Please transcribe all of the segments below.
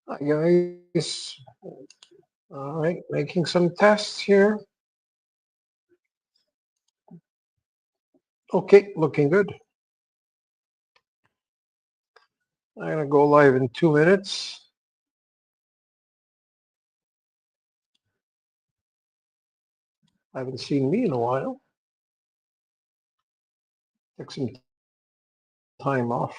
Hi guys. All right, making some tests here. Okay, looking good. I'm gonna go live in 2 minutes. I haven't seen me in a while. Took some time off.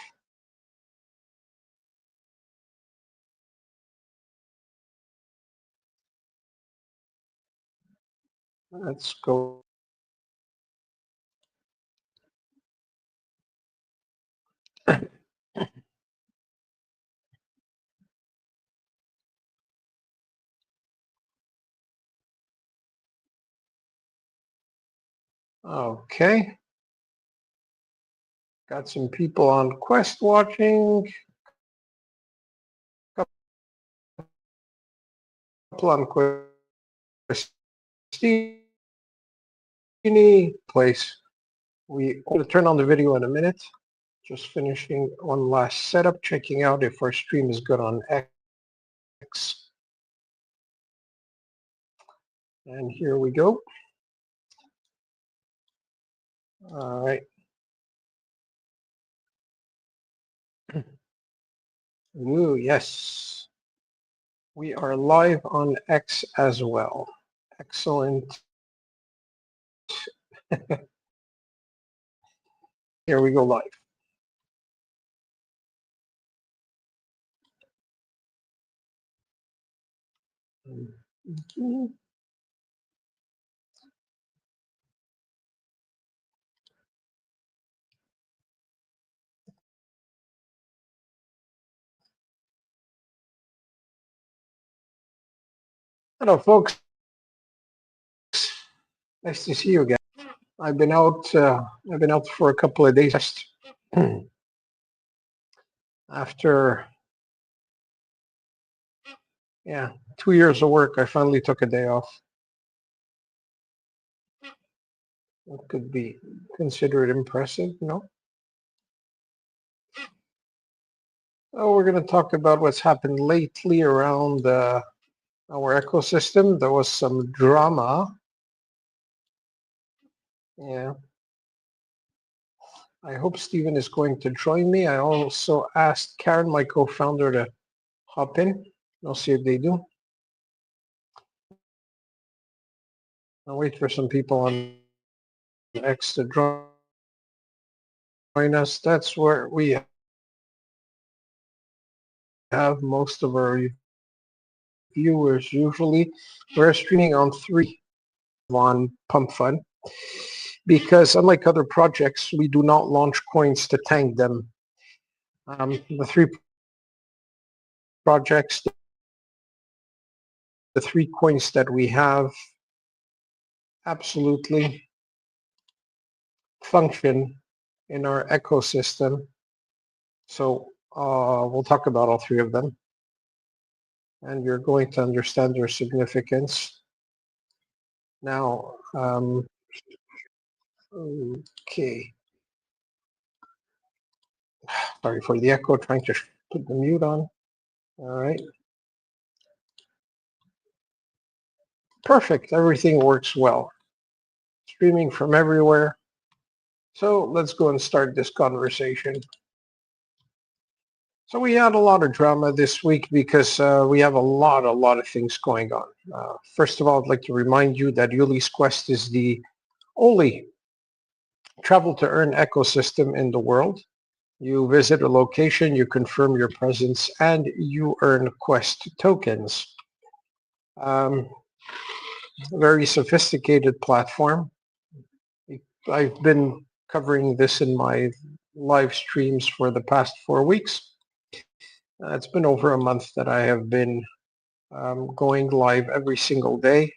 Let's go. Okay. Got some people on Quest watching. Couple on QUESTINI place. We're going to turn on the video in a minute. Just finishing one last setup, checking out if our stream is good on X. And here we go. All right. Ooh, yes. We are live on X as well. Excellent. Here we go live. Hello, folks. Nice to see you again. I've been out for a couple of days. After 2 years of work, I finally took a day off. It could be considered impressive, no? Oh, we're going to talk about what's happened lately around our ecosystem. There was some drama. Yeah. I hope Stephen is going to join me. I also asked Karen, my co-founder, to hop in. I'll see if they do. I'll wait for some people on X to join us. That's where we have most of our viewers usually. We're streaming on 3 on Pump Fund because unlike other projects, we do not launch coins to tank them. The 3 projects, the 3 coins that we have absolutely function in our ecosystem. So we'll talk about all 3 of them. And you're going to understand their significance. Now, okay. Sorry for the echo, trying to put the mute on. All right. Perfect, everything works well. Streaming from everywhere. So let's go and start this conversation. So we had a lot of drama this week because we have a lot of things going on. First of all, I'd like to remind you that Ulys Quest is the only travel to earn ecosystem in the world. You visit a location, you confirm your presence, and you earn Quest tokens. Very sophisticated platform. I've been covering this in my live streams for the past 4 weeks. It's been over a month that I have been going live every single day.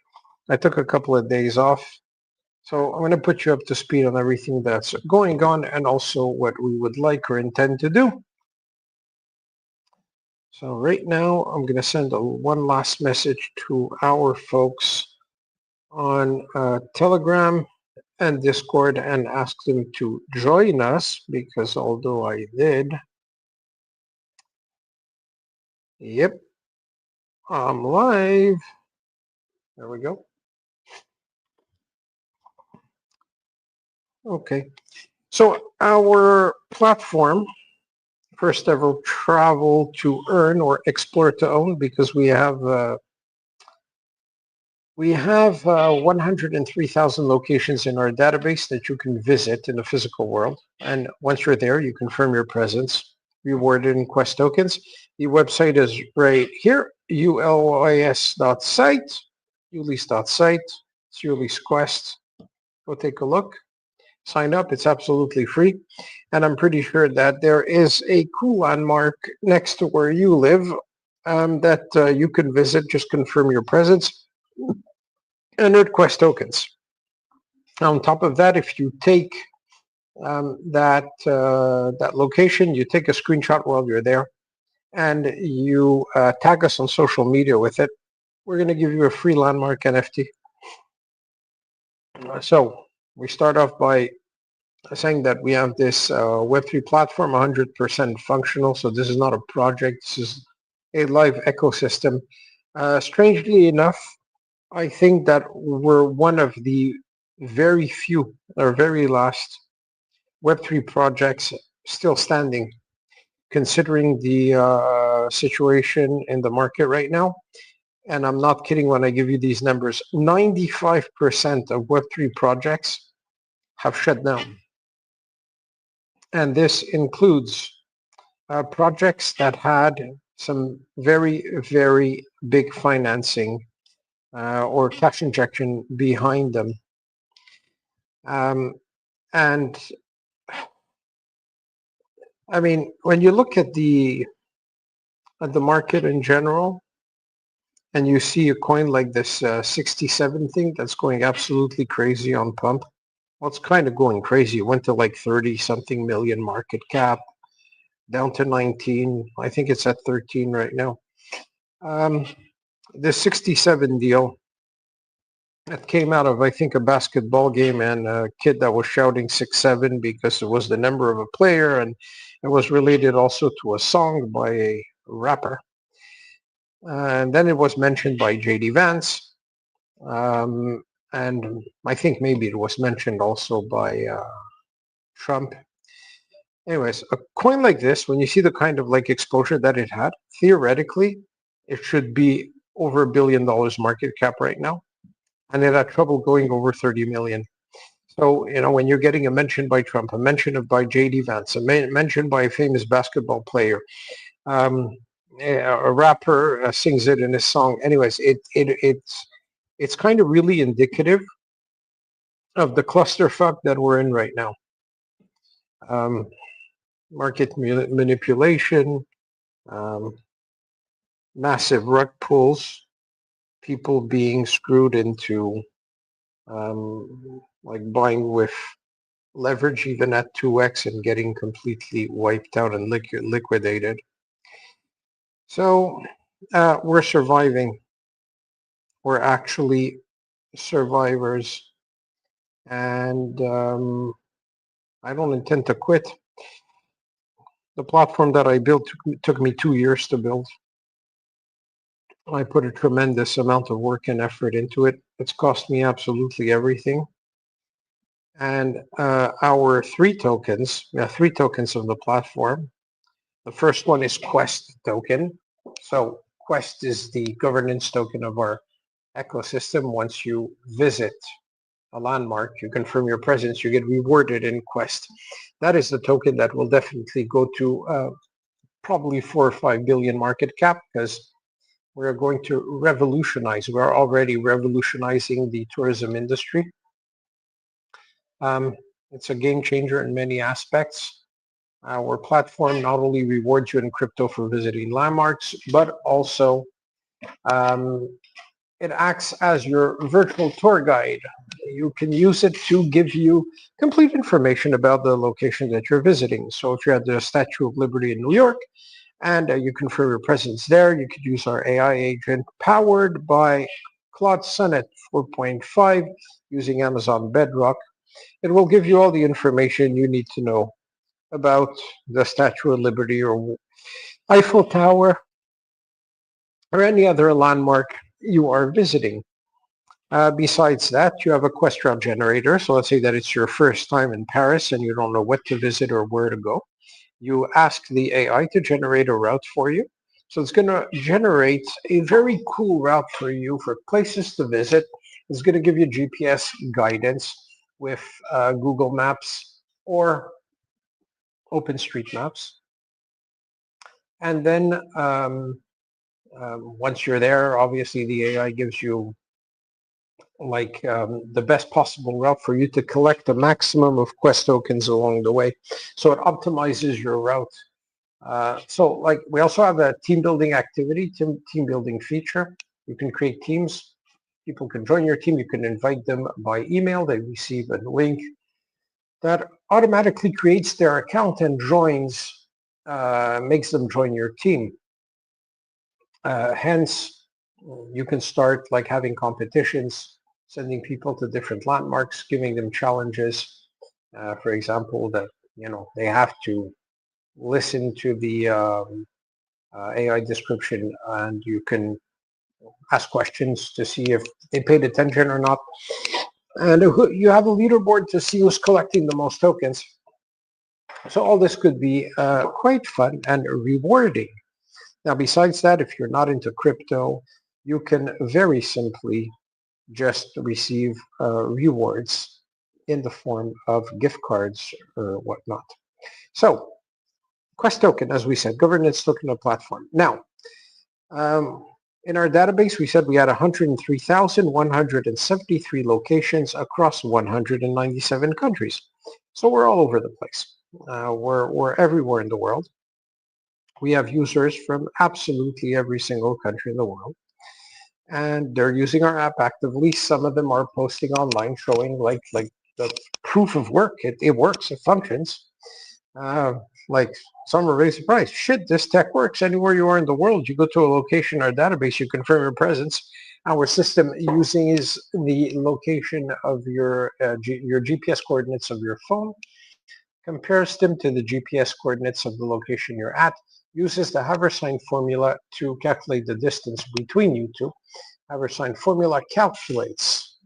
I took a couple of days off. So I'm going to put you up to speed on everything that's going on and also what we would like or intend to do. So right now, I'm going to send one last message to our folks on Telegram and Discord and ask them to join us because although I did, yep, I'm live. There we go. Okay. So our platform, first ever travel to earn or explore to own, because we have 103,000 locations in our database that you can visit in the physical world. And once you're there, you confirm your presence, rewarded in Quest tokens. The website is right here, ulys.site, ulys.site. It's Ulys Quest. Go take a look. Sign up. It's absolutely free. And I'm pretty sure that there is a cool landmark next to where you live that you can visit. Just confirm your presence and earn Quest tokens. On top of that, if you take that location, you take a screenshot while you're there, and you tag us on social media with it, we're going to give you a free landmark NFT. So we start off by saying that we have this Web3 platform 100% functional. So this is not a project. This is a live ecosystem. Strangely enough, I think that we're one of the very few or very last Web3 projects still standing, considering the situation in the market right now. And I'm not kidding when I give you these numbers. 95% of Web3 projects have shut down. And this includes projects that had some very, very big financing or cash injection behind them. And I mean, when you look at the market in general, and you see a coin like this 67 thing that's going absolutely crazy on pump, well, it's kind of going crazy. It went to like 30 something million market cap, down to 19. I think it's at 13 right now. The 67 deal that came out of, I think, a basketball game, and a kid that was shouting 6-7 because it was the number of a player, and it was related also to a song by a rapper. And then it was mentioned by J.D. Vance. And I think maybe it was mentioned also by Trump. Anyways, a coin like this, when you see the kind of like exposure that it had, theoretically, it should be over $1 billion market cap right now. And it had trouble going over 30 million. So, you know, when you're getting a mention by Trump, a mention by J.D. Vance, a mention by a famous basketball player, a rapper sings it in his song. Anyways, it's kind of really indicative of the clusterfuck that we're in right now. Market manipulation, massive rug pulls, people being screwed into like buying with leverage even at 2x and getting completely wiped out and liquidated. So we're surviving. We're actually survivors. And I don't intend to quit. The platform that I built took me 2 years to build. I put a tremendous amount of work and effort into it. It's cost me absolutely everything. And our three tokens of the platform. The first one is Quest token. So Quest is the governance token of our ecosystem. Once you visit a landmark, you confirm your presence, you get rewarded in Quest. That is the token that will definitely go to probably 4 or 5 billion market cap, because we're going to revolutionize. We're already revolutionizing the tourism industry. It's a game changer in many aspects. Our platform not only rewards you in crypto for visiting landmarks, but also it acts as your virtual tour guide. You can use it to give you complete information about the location that you're visiting. So if you're at the Statue of Liberty in New York and you confirm your presence there, you could use our AI agent powered by Claude Sonnet 4.5 using Amazon Bedrock. It will give you all the information you need to know about the Statue of Liberty or Eiffel Tower, or any other landmark you are visiting. Besides that, you have a quest route generator. So let's say that it's your first time in Paris and you don't know what to visit or where to go. You ask the AI to generate a route for you. So it's going to generate a very cool route for you for places to visit. It's going to give you GPS guidance with Google Maps or OpenStreetMaps. And then once you're there, obviously the AI gives you like the best possible route for you to collect the maximum of quest tokens along the way. So it optimizes your route. So like we also have a team building activity, team building feature. You can create teams. People can join your team. You can invite them by email. They receive a link that automatically creates their account and joins, makes them join your team. Hence, you can start like having competitions, sending people to different landmarks, giving them challenges. For example, that they have to listen to the AI description, and you can ask questions to see if they paid attention or not. And you have a leaderboard to see who's collecting the most tokens. So all this could be quite fun and rewarding. Now, besides that, if you're not into crypto, you can very simply just receive rewards in the form of gift cards or whatnot. So, Quest token, as we said, governance token of platform. Now, in our database, we said we had 103,173 locations across 197 countries. So we're all over the place. We're everywhere in the world. We have users from absolutely every single country in the world. And they're using our app actively. Some of them are posting online showing like the proof of work. It works, it functions. Like some are really surprised. Shit, this tech works anywhere you are in the world. You go to a location or database, you confirm your presence. Our system using is the location of your GPS coordinates of your phone, compares them to the GPS coordinates of the location you're at, uses the Haversine formula to calculate the distance between you two. Haversine formula calculates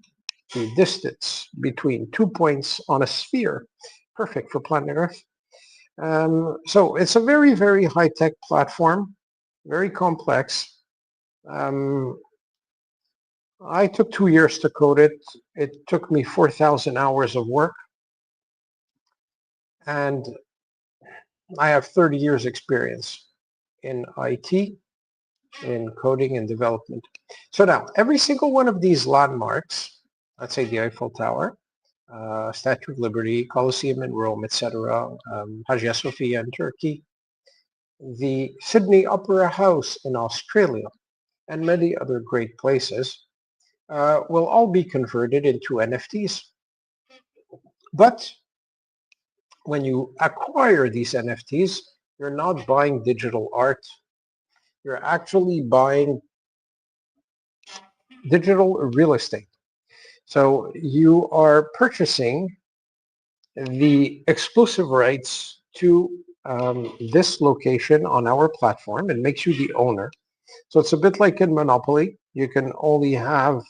the distance between 2 points on a sphere, perfect for planet Earth. So it's a very, very high-tech platform, very complex. I took 2 years to code it. It took me 4,000 hours of work. And I have 30 years experience in IT, in coding and development. So now, every single one of these landmarks, let's say the Eiffel Tower, Statue of Liberty, Colosseum in Rome, etc., Hagia Sophia in Turkey, the Sydney Opera House in Australia, and many other great places will all be converted into NFTs. But when you acquire these NFTs, you're not buying digital art. You're actually buying digital real estate. So you are purchasing the exclusive rights to this location on our platform. It makes you the owner. So it's a bit like in Monopoly. You can only have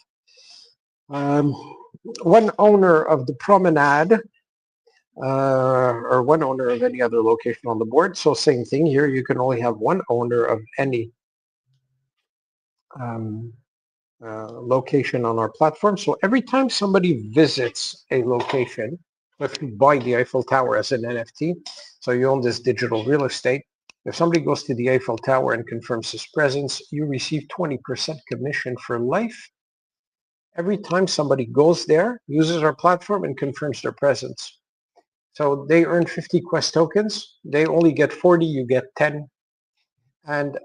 one owner of the promenade or one owner of any other location on the board. So same thing here. You can only have one owner of any location on our platform. So every time somebody visits a location, if you buy the Eiffel Tower as an NFT, so you own this digital real estate, if somebody goes to the Eiffel Tower and confirms his presence, you receive 20% commission for life. Every time somebody goes there, uses our platform and confirms their presence. So they earn 50 Quest tokens. They only get 40, you get 10. And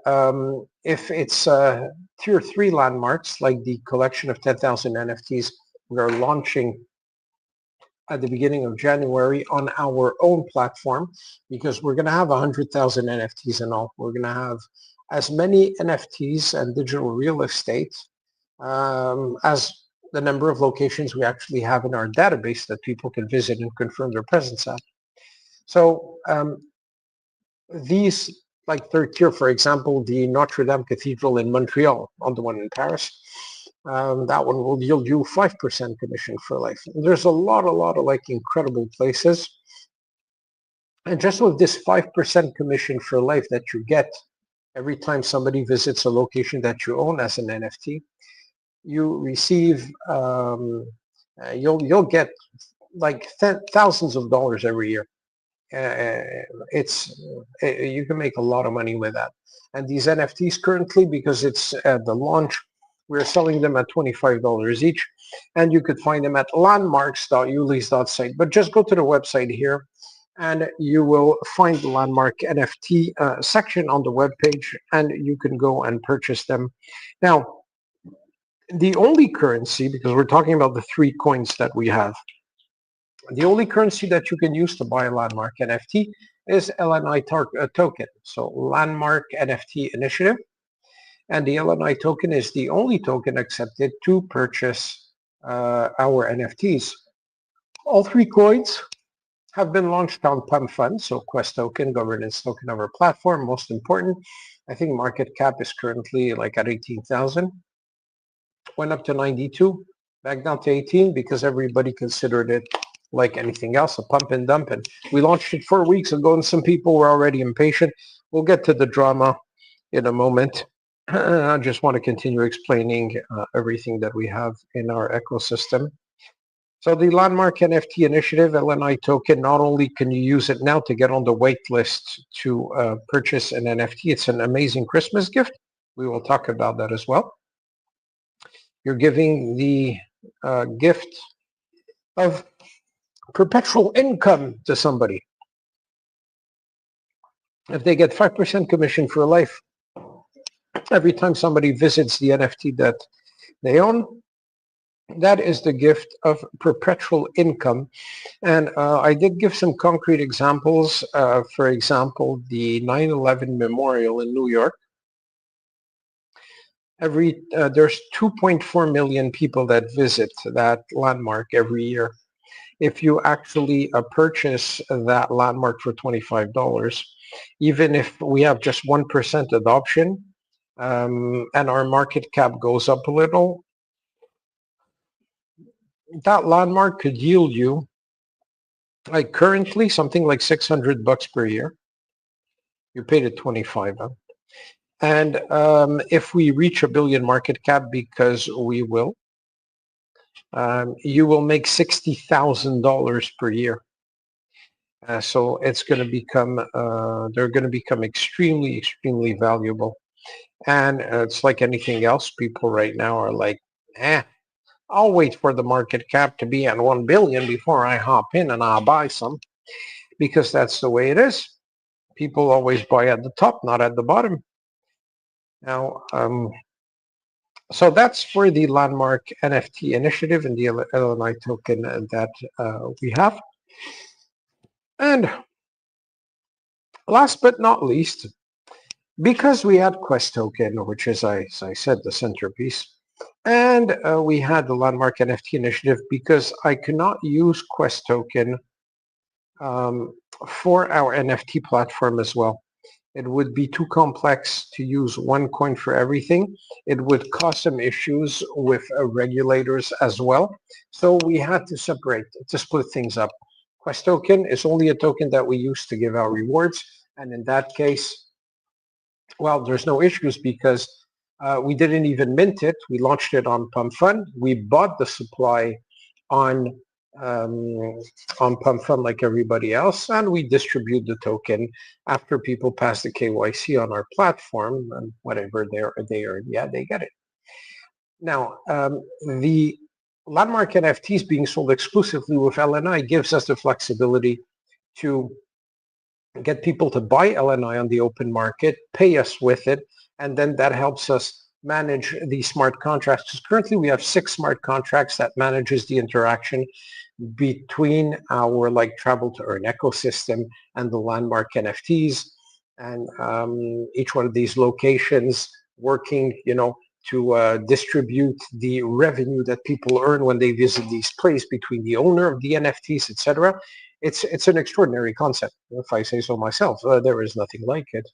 if it's tier 3 landmarks, like the collection of 10,000 NFTs we're launching at the beginning of January on our own platform, because we're going to have 100,000 NFTs in all. We're going to have as many NFTs and digital real estate as the number of locations we actually have in our database that people can visit and confirm their presence at. So these like third tier, for example, the Notre Dame Cathedral in Montreal, on the one in Paris. That one will yield you 5% commission for life. There's a lot of like incredible places. And just with this 5% commission for life that you get every time somebody visits a location that you own as an NFT, you receive, you'll get like thousands of dollars every year. You can make a lot of money with that. And these NFTs currently, because it's at the launch, we're selling them at $25 each, and you could find them at landmarks.ulys.site. But just go to the website here, and you will find the Landmark NFT section on the webpage, and you can go and purchase them. Now, the only currency, because we're talking about the 3 coins that we have, the only currency that you can use to buy a Landmark NFT is LNI token. So Landmark NFT Initiative. And the LNI token is the only token accepted to purchase our NFTs. All 3 coins have been launched on Pump Fund, so Quest token, governance token of our platform, most important. I think market cap is currently like at 18,000. Went up to 92, back down to 18 because everybody considered it like anything else, a pump and dump. And we launched it 4 weeks ago and some people were already impatient. We'll get to the drama in a moment. I just want to continue explaining everything that we have in our ecosystem. So the Landmark NFT Initiative, LNI token, not only can you use it now to get on the wait list to purchase an NFT, it's an amazing Christmas gift. We will talk about that as well. You're giving the gift of perpetual income to somebody. If they get 5% commission for life every time somebody visits the NFT that they own, that is the gift of perpetual income. And I did give some concrete examples. For example, the 9/11 Memorial in New York. There's 2.4 million people that visit that landmark every year. If you actually purchase that landmark for $25, even if we have just 1% adoption, and our market cap goes up a little, that landmark could yield you, like currently, something like $600 per year. You paid it 25. Huh? And if we reach $1 billion market cap, because we will, you will make $60,000 per year. So it's going to become, they're going to become extremely valuable. And it's like anything else. People right now are like, I'll wait for the market cap to be at 1 billion before I hop in and I'll buy some, because that's the way it is. People always buy at the top, not at the bottom. Now, so that's for the Landmark NFT Initiative and the LNI token that we have. And last but not least, because we had Quest token, which is, as I said, the centerpiece, and we had the Landmark NFT Initiative, because I cannot use Quest token for our NFT platform as well. It would be too complex to use one coin for everything. It would cause some issues with regulators as well. So we had to split things up. Quest token is only a token that we use to give out rewards. And in that case, well, there's no issues because we didn't even mint it. We launched it on Pump Fund. We bought the supply on Pump Fund like everybody else, and we distribute the token after people pass the KYC on our platform, and whatever they earn, yeah, they get it. Now, the Landmark NFTs being sold exclusively with LNI gives us the flexibility to get people to buy LNI on the open market, pay us with it, and then that helps us manage the smart contracts. Because currently we have 6 smart contracts that manages the interaction between our like travel to earn ecosystem and the Landmark NFTs, and each one of these locations working, to distribute the revenue that people earn when they visit these places between the owner of the NFTs, etc. It's an extraordinary concept, if I say so myself. There is nothing like it.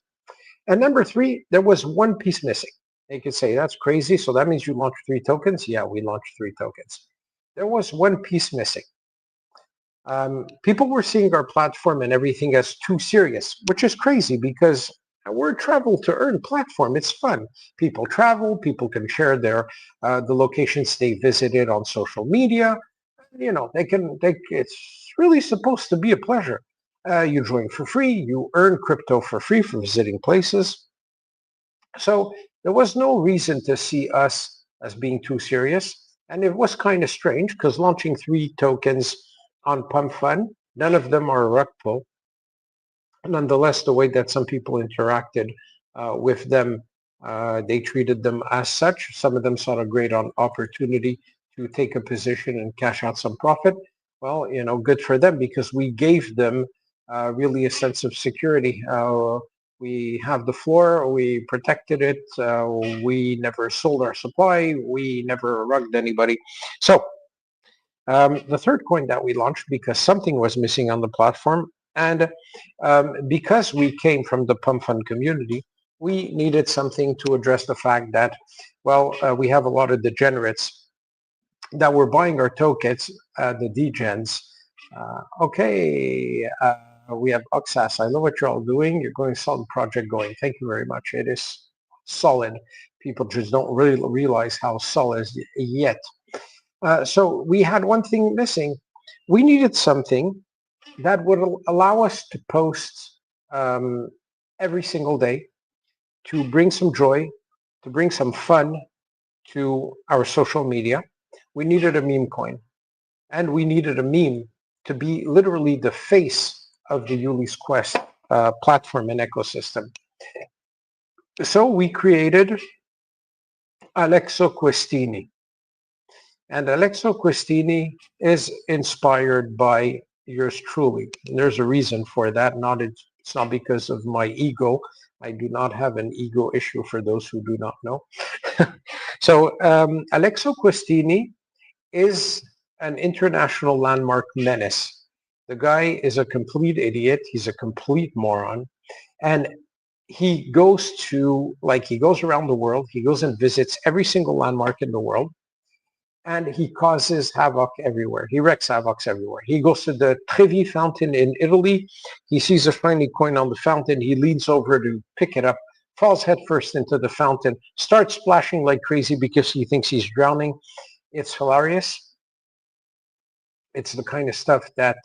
And number three, there was one piece missing. They could say, that's crazy. So that means you launched 3 tokens? Yeah, we launched 3 tokens. There was one piece missing. People were seeing our platform and everything as too serious, which is crazy because we're a travel to earn platform. It's fun. People travel. People can share their the locations they visited on social media. You know, it's really supposed to be a pleasure. You join for free. You earn crypto for free for visiting places. So there was no reason to see us as being too serious. And it was kind of strange because launching 3 tokens on Pump Fund, none of them are rug pull. Nonetheless, the way that some people interacted with them, they treated them as such. Some of them saw a great opportunity to take a position and cash out some profit. Well, you know, good for them because we gave them really a sense of security. We have the floor, we protected it, we never sold our supply, we never rugged anybody. So the third coin that we launched because something was missing on the platform and because we came from the Pump Fund community, we needed something to address the fact that, well, we have a lot of degenerates that were buying our tokens, the degens. We have Oxas. I know what you're all doing. You're going solid project going. Thank you very much. It is solid. People just don't really realize how solid is yet. So we had one thing missing. We needed something that would allow us to post every single day to bring some joy, to bring some fun to our social media. We needed a meme coin, and we needed a meme to be literally the face of the Ulys Quest platform and ecosystem. So we created Alexo Questini. And Alexo Questini is inspired by yours truly. And there's a reason for that. It's not because of my ego. I do not have an ego issue for those who do not know. So Alexo Questini is an international landmark menace. The guy is a complete idiot. He's a complete moron. And he goes around the world. He goes and visits every single landmark in the world. And he causes havoc everywhere. He wreaks havoc everywhere. He goes to the Trevi fountain in Italy. He sees a shiny coin on the fountain. He leans over to pick it up, falls headfirst into the fountain, starts splashing like crazy because he thinks he's drowning. It's hilarious. It's the kind of stuff that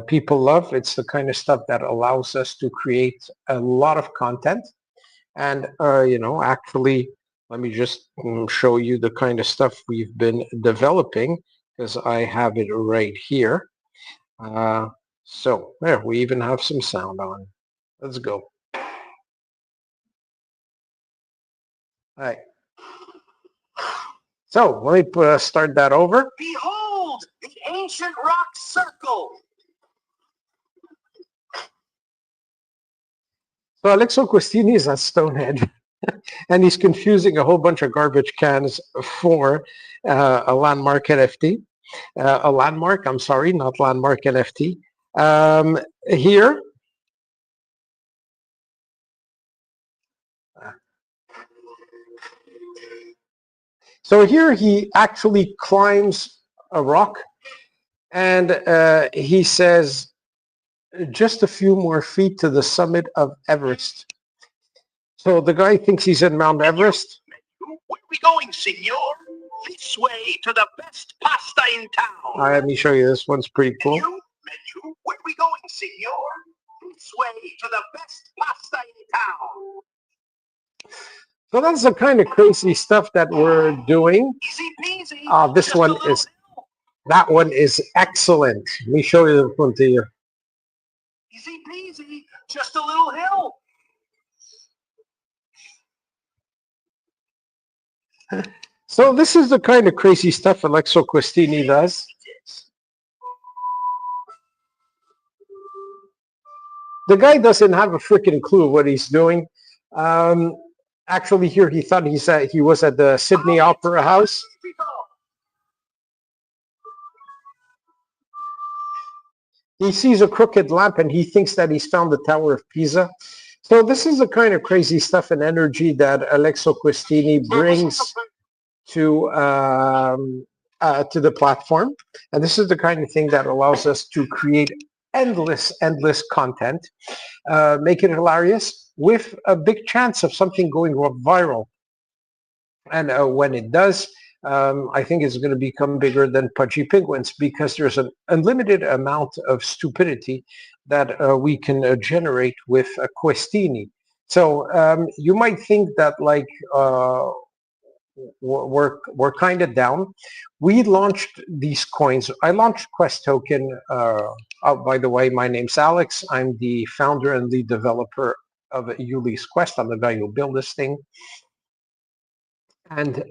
people love. It's the kind of stuff that allows us to create a lot of content. And, actually, let me just show you the kind of stuff we've been developing because I have it right here. So there, we even have some sound on. Let's go. All right. So let me start that over. Behold, the ancient rock circle. So Alexo Questini is at Stonehead. And he's confusing a whole bunch of garbage cans for a landmark NFT. A landmark, I'm sorry, not landmark NFT. Here. So here he actually climbs a rock and he says, just a few more feet to the summit of Everest. So the guy thinks he's in Mount Everest. Where are we going, senor? This way to the best pasta in town. All right, let me show you. This one's pretty cool. Menu, where are we going, senor? This way to the best pasta in town. So that's the kind of crazy stuff that we're doing. Easy peasy. That one is excellent. Let me show you the one to you. Easy peasy, just a little hill. So this is the kind of crazy stuff Alexo Questini does. The guy doesn't have a freaking clue what he's doing. Actually, here he thought he was at the Sydney Opera House. He sees a crooked lamp and he thinks that he's found the Tower of Pisa. So this is the kind of crazy stuff and energy that Alexo Questini brings to the platform, and this is the kind of thing that allows us to create endless content, make it hilarious with a big chance of something going viral. And when it does, I think it's going to become bigger than Pudgy Penguins, because there's an unlimited amount of stupidity that we can generate with Questini. So you might think that like we're kind of down. We launched these coins. I launched Quest Token. Oh, by the way, my name's Alex. I'm the founder and lead developer of Ulys Quest. I'm the guy who built this thing. And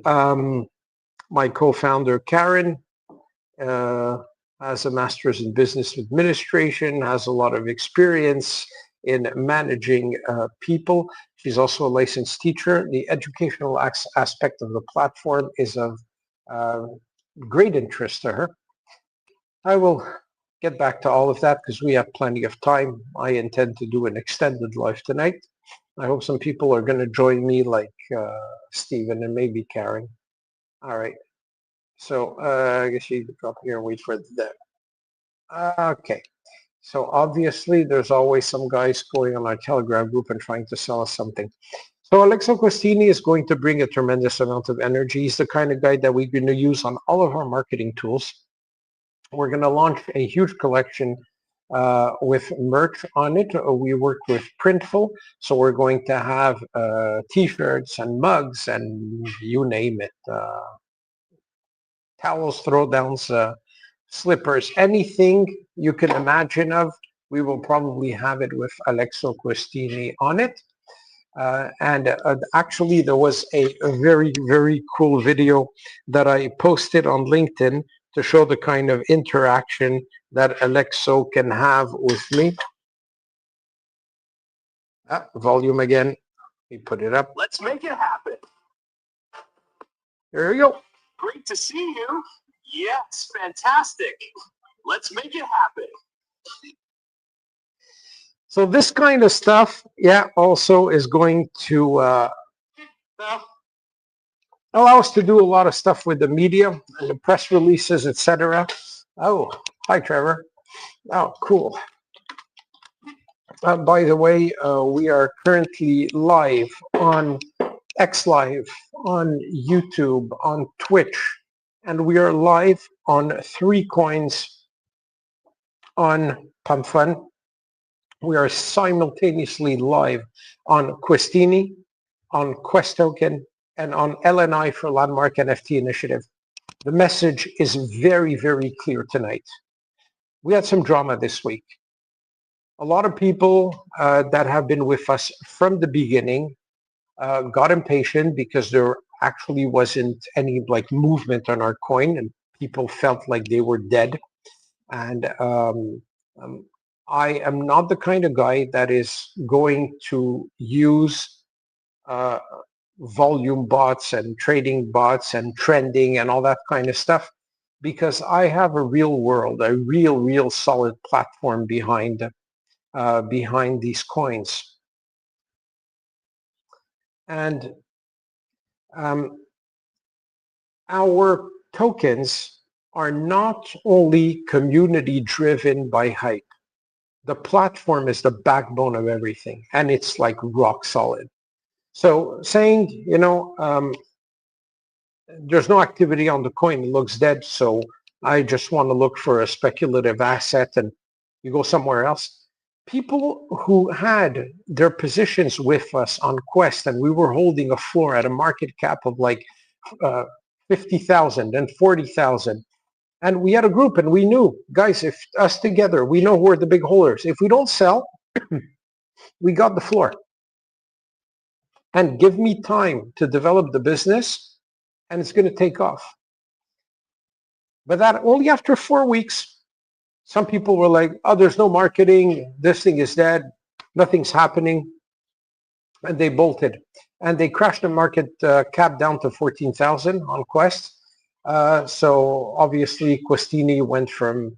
my co-founder, Karen, has a master's in business administration, has a lot of experience in managing people. She's also a licensed teacher. The educational aspect of the platform is of great interest to her. I will get back to all of that because we have plenty of time. I intend to do an extended live tonight. I hope some people are going to join me, like Stephen and maybe Karen. All right. So I guess you can drop here and wait for that. Okay. So obviously there's always some guys going on our Telegram group and trying to sell us something. So Alexo Questini is going to bring a tremendous amount of energy. He's the kind of guy that we're going to use on all of our marketing tools. We're going to launch a huge collection with merch on it. We work with Printful, so we're going to have t-shirts and mugs and you name it, towels, throwdowns, slippers, anything you can imagine of. We will probably have it with Alexo Questini on it. And actually, there was a very, very cool video that I posted on LinkedIn to show the kind of interaction that Alexo can have with me. Volume again. We put it up. Let's make it happen. There we go. Great to see you. Yes, fantastic. Let's make it happen. So this kind of stuff, yeah, also is going to allow us to do a lot of stuff with the media and the press releases, etc. Oh, hi, Trevor. Oh, cool. By the way, we are currently live on X Live, on YouTube, on Twitch, and we are live on 3 coins on PumpFun. We are simultaneously live on Questini, on Quest Token, and on LNI for Landmark NFT Initiative. The message is very, very clear tonight. We had some drama this week. A lot of people that have been with us from the beginning got impatient because there actually wasn't any like movement on our coin, and people felt like they were dead. And I am not the kind of guy that is going to use volume bots and trading bots and trending and all that kind of stuff, because I have a real world, a real solid platform behind these coins. And our tokens are not only community driven by hype. The platform is the backbone of everything, and it's like rock solid. So saying, you know, there's no activity on the coin, it looks dead, so I just want to look for a speculative asset and you go somewhere else. People who had their positions with us on Quest, and we were holding a floor at a market cap of like 50,000 and 40,000. And we had a group and we knew, guys, if us together, we know who are the big holders. If we don't sell, we got the floor. And give me time to develop the business and it's going to take off. But that only after 4 weeks, some people were like, oh, there's no marketing. This thing is dead. Nothing's happening. And they bolted. And they crashed the market cap down to 14,000 on Quest. So obviously Questini went from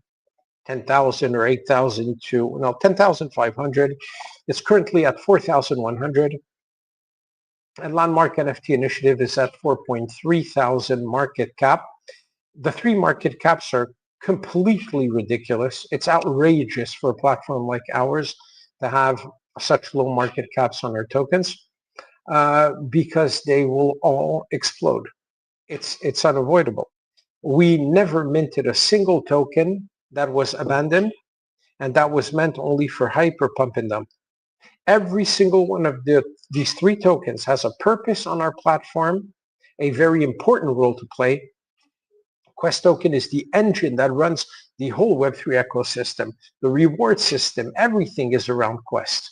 10,000 or 8,000 to, no, 10,500. It's currently at 4,100. And Landmark NFT Initiative is at 4.3 thousand market cap. The three market caps are completely ridiculous. It's outrageous for a platform like ours to have such low market caps on our tokens because they will all explode. It's unavoidable. We never minted a single token that was abandoned, and that was meant only for hyper pump and dump. Every single one of these three tokens has a purpose on our platform, a very important role to play. Quest token is the engine that runs the whole Web3 ecosystem. The reward system, everything is around Quest.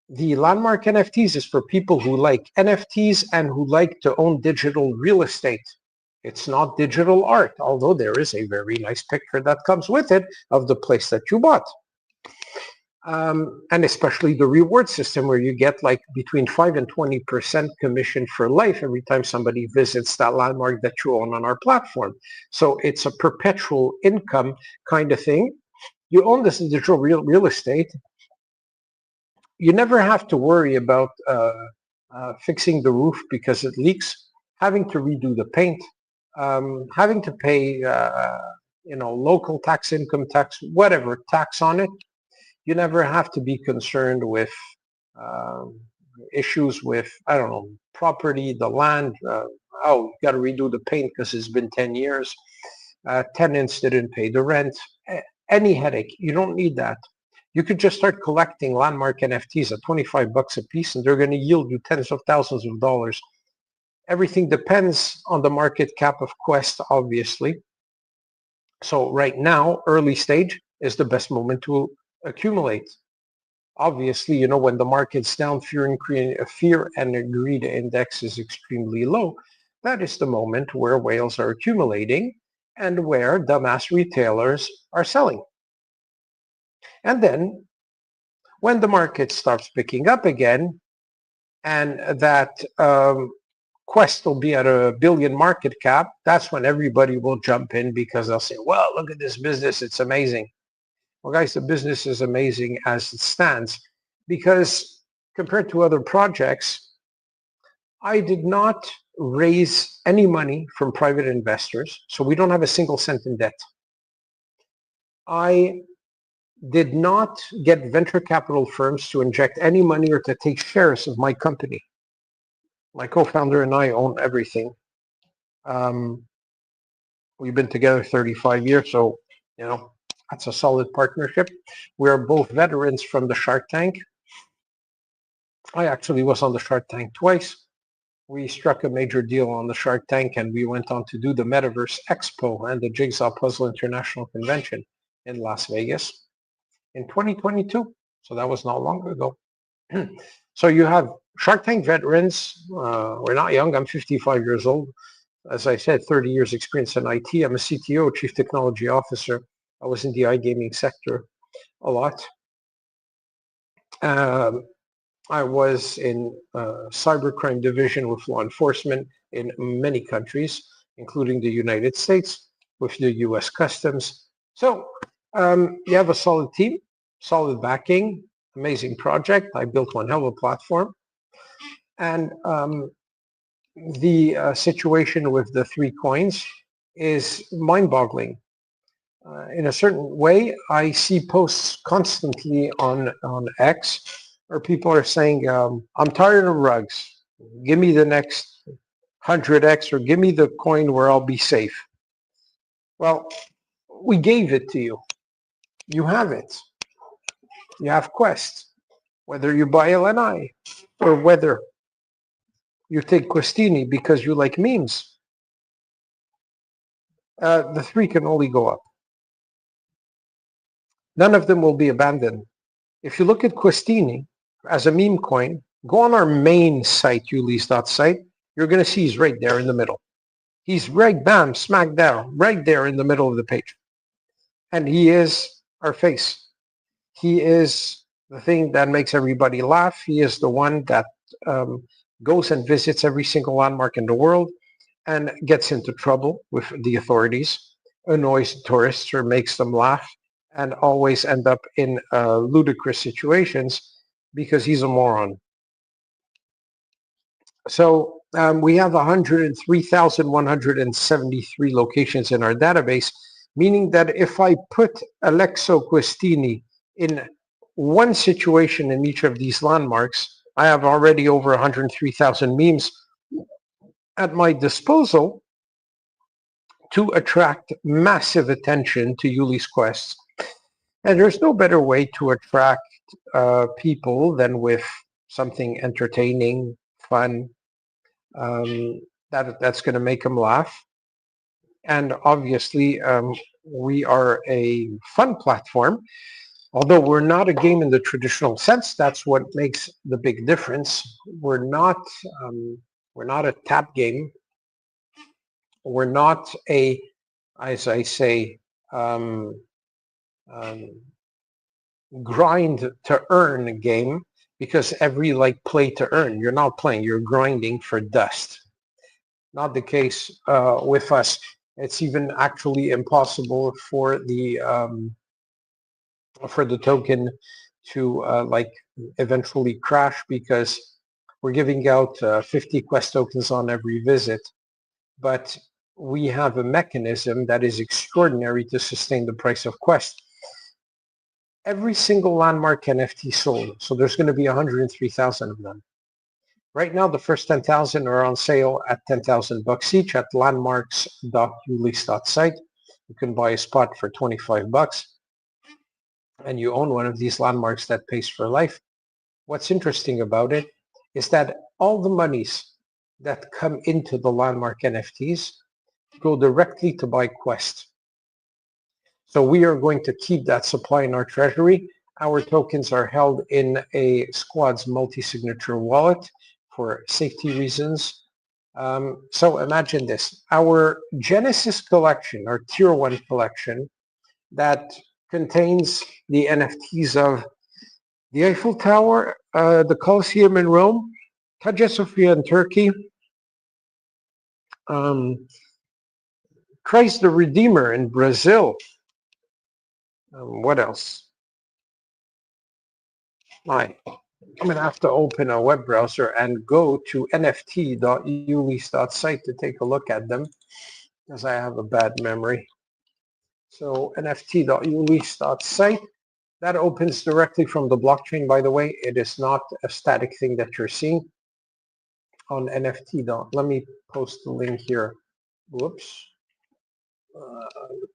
The Landmark NFTs is for people who like NFTs and who like to own digital real estate. It's not digital art, although there is a very nice picture that comes with it of the place that you bought. And especially the reward system where you get like between 5 and 20% commission for life every time somebody visits that landmark that you own on our platform. So it's a perpetual income kind of thing. You own this digital real estate. You never have to worry about fixing the roof because it leaks, having to redo the paint, having to pay local tax, income tax, whatever tax on it. You never have to be concerned with issues with, I don't know, property, the land. You got to redo the paint because it's been 10 years. Tenants didn't pay the rent. Any headache. You don't need that. You could just start collecting Landmark NFTs at $25 a piece, and they're going to yield you tens of thousands of dollars. Everything depends on the market cap of Quest, obviously. So right now, early stage is the best moment to accumulate. Obviously, when the market's down, fear and greed index is extremely low. That is the moment where whales are accumulating and where dumbass retailers are selling. And then when the market starts picking up again and that Quest will be at $1 billion market cap, that's when everybody will jump in because they'll say, well, look at this business. It's amazing. Well, guys, the business is amazing as it stands because compared to other projects, I did not raise any money from private investors, so we don't have a single cent in debt. I did not get venture capital firms to inject any money or to take shares of my company. My co-founder and I own everything. We've been together 35 years, so, that's a solid partnership. We are both veterans from the Shark Tank. I actually was on the Shark Tank twice. We struck a major deal on the Shark Tank and we went on to do the Metaverse Expo and the Jigsaw Puzzle International Convention in Las Vegas in 2022. So that was not long ago. So you have Shark Tank veterans. We're not young. I'm 55 years old. As I said, 30 years experience in IT. I'm a CTO, Chief Technology Officer. I was in the iGaming sector a lot. I was in cybercrime division with law enforcement in many countries, including the United States, with the US Customs. So you have a solid team, solid backing, amazing project. I built one hell of a platform. And the situation with the 3 coins is mind-boggling. In a certain way, I see posts constantly on X where people are saying, I'm tired of rugs. Give me the next 100X or give me the coin where I'll be safe. Well, we gave it to you. You have it. You have Quest. Whether you buy LNI or whether you take Questini because you like memes, the 3 can only go up. None of them will be abandoned. If you look at Questini as a meme coin, go on our main site, ulys.site, you're going to see he's right there in the middle. He's right, bam, smack down, right there in the middle of the page. And he is our face. He is the thing that makes everybody laugh. He is the one that goes and visits every single landmark in the world and gets into trouble with the authorities, annoys tourists or makes them laugh. and always end up in ludicrous situations because he's a moron. So we have 103,173 locations in our database, meaning that if I put Alexo Questini in one situation in each of these landmarks, I have already over 103,000 memes at my disposal to attract massive attention to Ulys Quest. And there's no better way to attract people than with something entertaining, fun, that's going to make them laugh. And obviously, we are a fun platform. Although we're not a game in the traditional sense, that's what makes the big difference. We're not a tap game. We're not a, as I say, grind to earn game, because every play to earn, you're not playing, you're grinding for dust. Not the case with us. It's even actually impossible for the token to eventually crash, because we're giving out 50 quest tokens on every visit, but we have a mechanism that is extraordinary to sustain the price of quest. Every single landmark NFT sold, so there's going to be 103,000 of them. Right now, the first 10,000 are on sale at 10,000 bucks each at landmarks.ulys.site. You can buy a spot for 25 bucks, and you own one of these landmarks that pays for life. What's interesting about it is that all the monies that come into the landmark NFTs go directly to buy Quest. So we are going to keep that supply in our treasury. Our tokens are held in a Squad's multi-signature wallet for safety reasons. So imagine this, our Genesis collection, our tier 1 collection, that contains the NFTs of the Eiffel Tower, the Colosseum in Rome, Hagia Sophia in Turkey, Christ the Redeemer in Brazil. What else? I'm going to have to open a web browser and go to nft.ulys.site to take a look at them, because I have a bad memory. So nft.ulys.site, that opens directly from the blockchain, by the way. It is not a static thing that you're seeing on NFT. Let me post the link here. Whoops.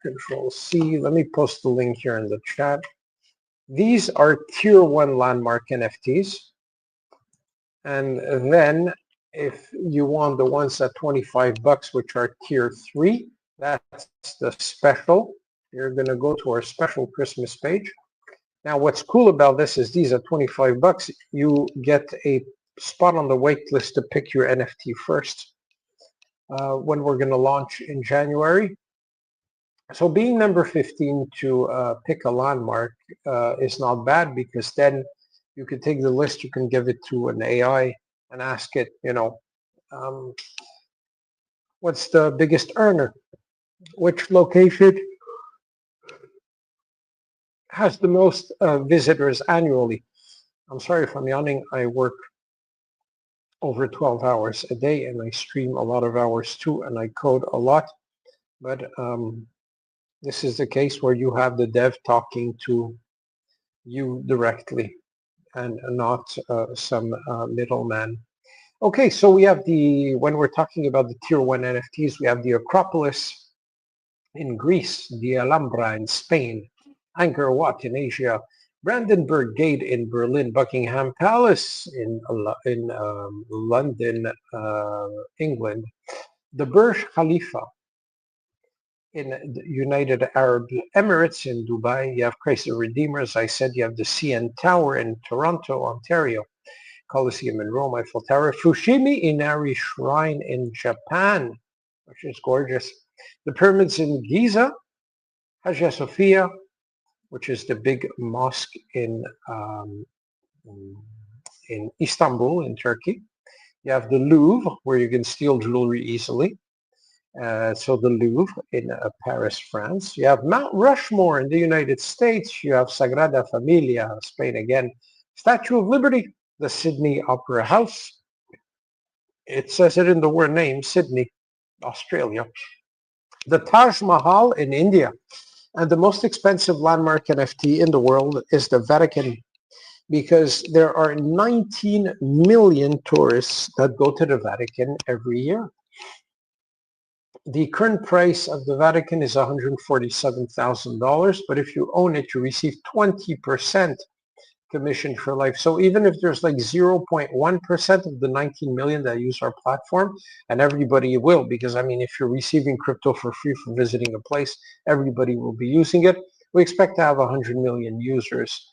Control C. Let me post the link here in the chat. These are tier 1 landmark NFTs. And then if you want the ones at 25 bucks, which are tier 3, that's the special. You're going to go to our special Christmas page. Now, what's cool about this is these are 25 bucks. You get a spot on the wait list to pick your NFT first when we're going to launch in January. So being number 15 to pick a landmark is not bad, because then you can take the list, you can give it to an AI and ask it, what's the biggest earner? Which location has the most visitors annually? I'm sorry if I'm yawning. I work over 12 hours a day, and I stream a lot of hours too, and I code a lot. But this is the case where you have the dev talking to you directly and not some middleman. Okay, so we have when we're talking about the tier 1 NFTs, we have the Acropolis in Greece, the Alhambra in Spain, Angkor Wat in Asia, Brandenburg Gate in Berlin, Buckingham Palace in London, England, the Burj Khalifa in the United Arab Emirates in Dubai. You have Christ the Redeemer, as I said. You have the CN Tower in Toronto, Ontario, Colosseum in Rome, Eiffel Tower, Fushimi Inari Shrine in Japan, which is gorgeous. The pyramids in Giza, Hagia Sophia, which is the big mosque in Istanbul, in Turkey. You have the Louvre, where you can steal jewelry easily. So the Louvre in Paris, France. You have Mount Rushmore in the United States. You have Sagrada Familia, Spain again. Statue of Liberty, the Sydney Opera House. It says it in the word name, Sydney, Australia. The Taj Mahal in India. And the most expensive landmark NFT in the world is the Vatican, because there are 19 million tourists that go to the Vatican every year. The current price of the Vatican is $147,000, but if you own it, you receive 20% commission for life. So even if there's like 0.1% of the 19 million that use our platform, and everybody will, because I mean, if you're receiving crypto for free for visiting a place, everybody will be using it. We expect to have 100 million users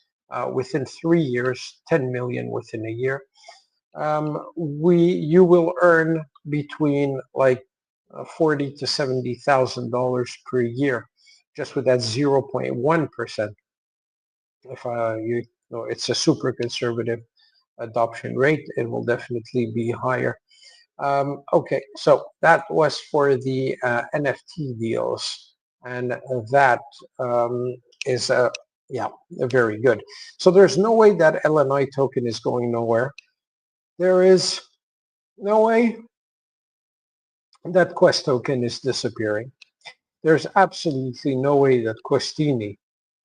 within 3 years, 10 million within a year. You will earn between like $40,000 to $70,000 per year, just with that 0.1%. If you know, it's a super conservative adoption rate, it will definitely be higher. Okay, so that was for the NFT deals, and that is yeah, very good. So there's no way that LNI token is going nowhere. There is no way that Quest token is disappearing. There's absolutely no way that Questini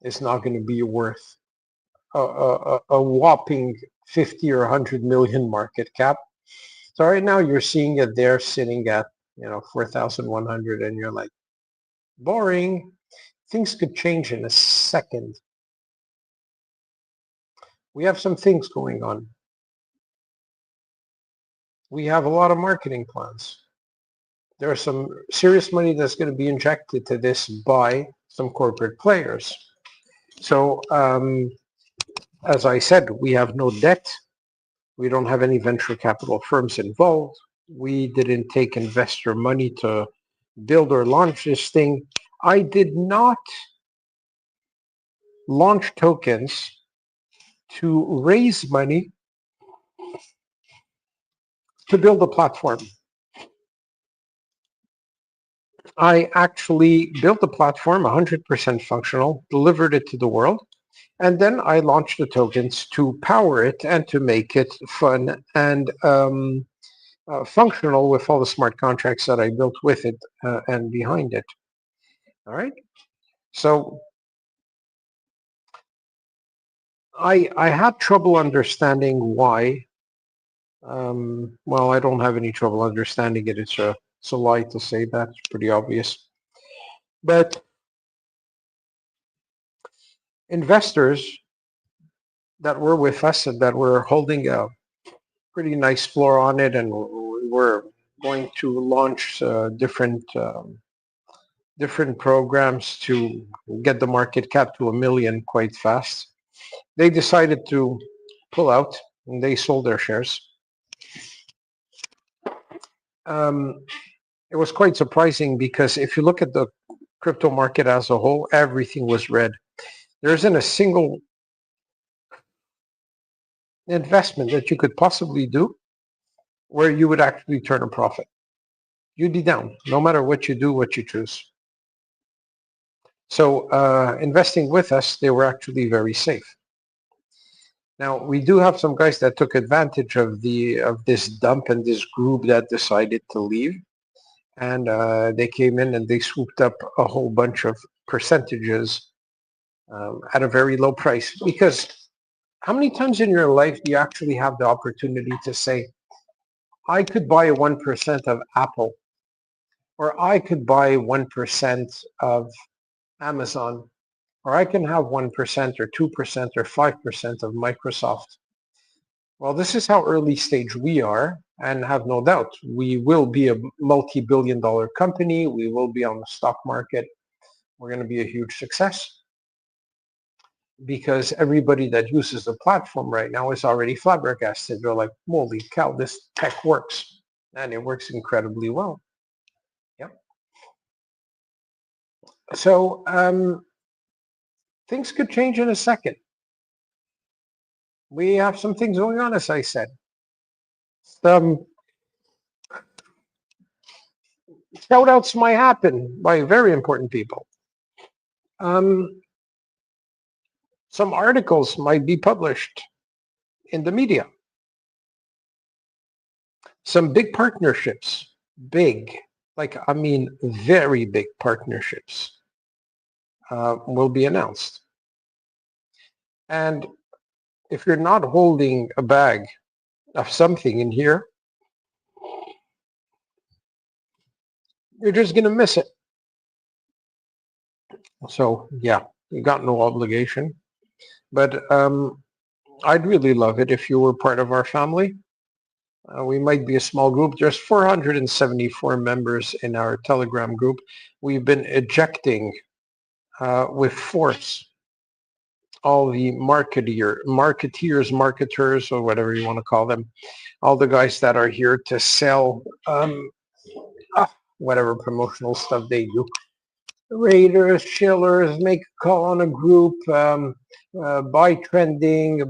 is not going to be worth a whopping 50 or 100 million market cap. So right now you're seeing it there sitting at, 4,100, and you're like, boring. Things could change in a second. We have some things going on. We have a lot of marketing plans. There are some serious money that's going to be injected to this by some corporate players. So as I said, we have no debt. We don't have any venture capital firms involved. We didn't take investor money to build or launch this thing. I did not launch tokens to raise money to build a platform. I actually built a platform, 100% functional, delivered it to the world, and then I launched the tokens to power it and to make it fun and functional with all the smart contracts that I built with it and behind it. All right. So I had trouble understanding why. Well, I don't have any trouble understanding it. It's a lie to say that. It's pretty obvious. But investors that were with us and that were holding a pretty nice floor on it, and we were going to launch different programs to get the market cap to 1 million quite fast. They decided to pull out, and they sold their shares. It was quite surprising, because if you look at the crypto market as a whole, everything was red. There isn't a single investment that you could possibly do where you would actually turn a profit. You'd be down, no matter what you do, what you choose. So investing with us, they were actually very safe. Now, we do have some guys that took advantage of this dump and this group that decided to leave. And they came in and they swooped up a whole bunch of percentages at a very low price. Because how many times in your life do you actually have the opportunity to say, I could buy 1% of Apple, or I could buy 1% of Amazon, or I can have 1% or 2% or 5% of Microsoft? Well, this is how early stage we are, and have no doubt, we will be a multi-billion-dollar company. We will be on the stock market. We're going to be a huge success, because everybody that uses the platform right now is already flabbergasted. They're like, holy cow, this tech works. And it works incredibly well. Yep. So things could change in a second. We have some things going on, as I said. Shout outs might happen by very important people. Some articles might be published in the media. Some big partnerships, I mean very big partnerships, will be announced. And if you're not holding a bag of something in here, you're just going to miss it. So yeah, you got no obligation. But I'd really love it if you were part of our family. We might be a small group. There's 474 members in our Telegram group. We've been ejecting with force all the marketeers, or whatever you want to call them, all the guys that are here to sell whatever promotional stuff they do. Raiders, chillers, make a call on a group, buy trending,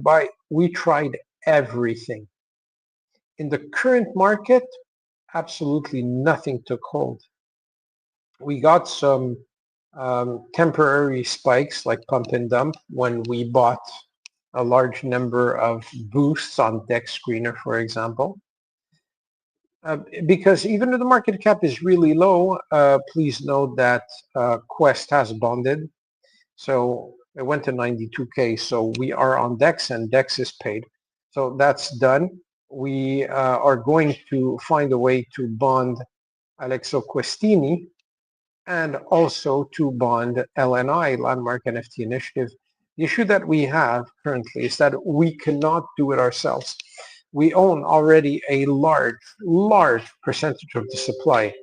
we tried everything. In the current market, absolutely nothing took hold. We got some temporary spikes like pump and dump when we bought a large number of boosts on Dex Screener, for example. Because even though the market cap is really low, please note that Quest has bonded. So it went to 92K. So we are on Dex and Dex is paid. So that's done. We are going to find a way to bond Alexo Questini and also to bond LNI, Landmark NFT Initiative. The issue that we have currently is that we cannot do it ourselves. We own already a large percentage of the supply.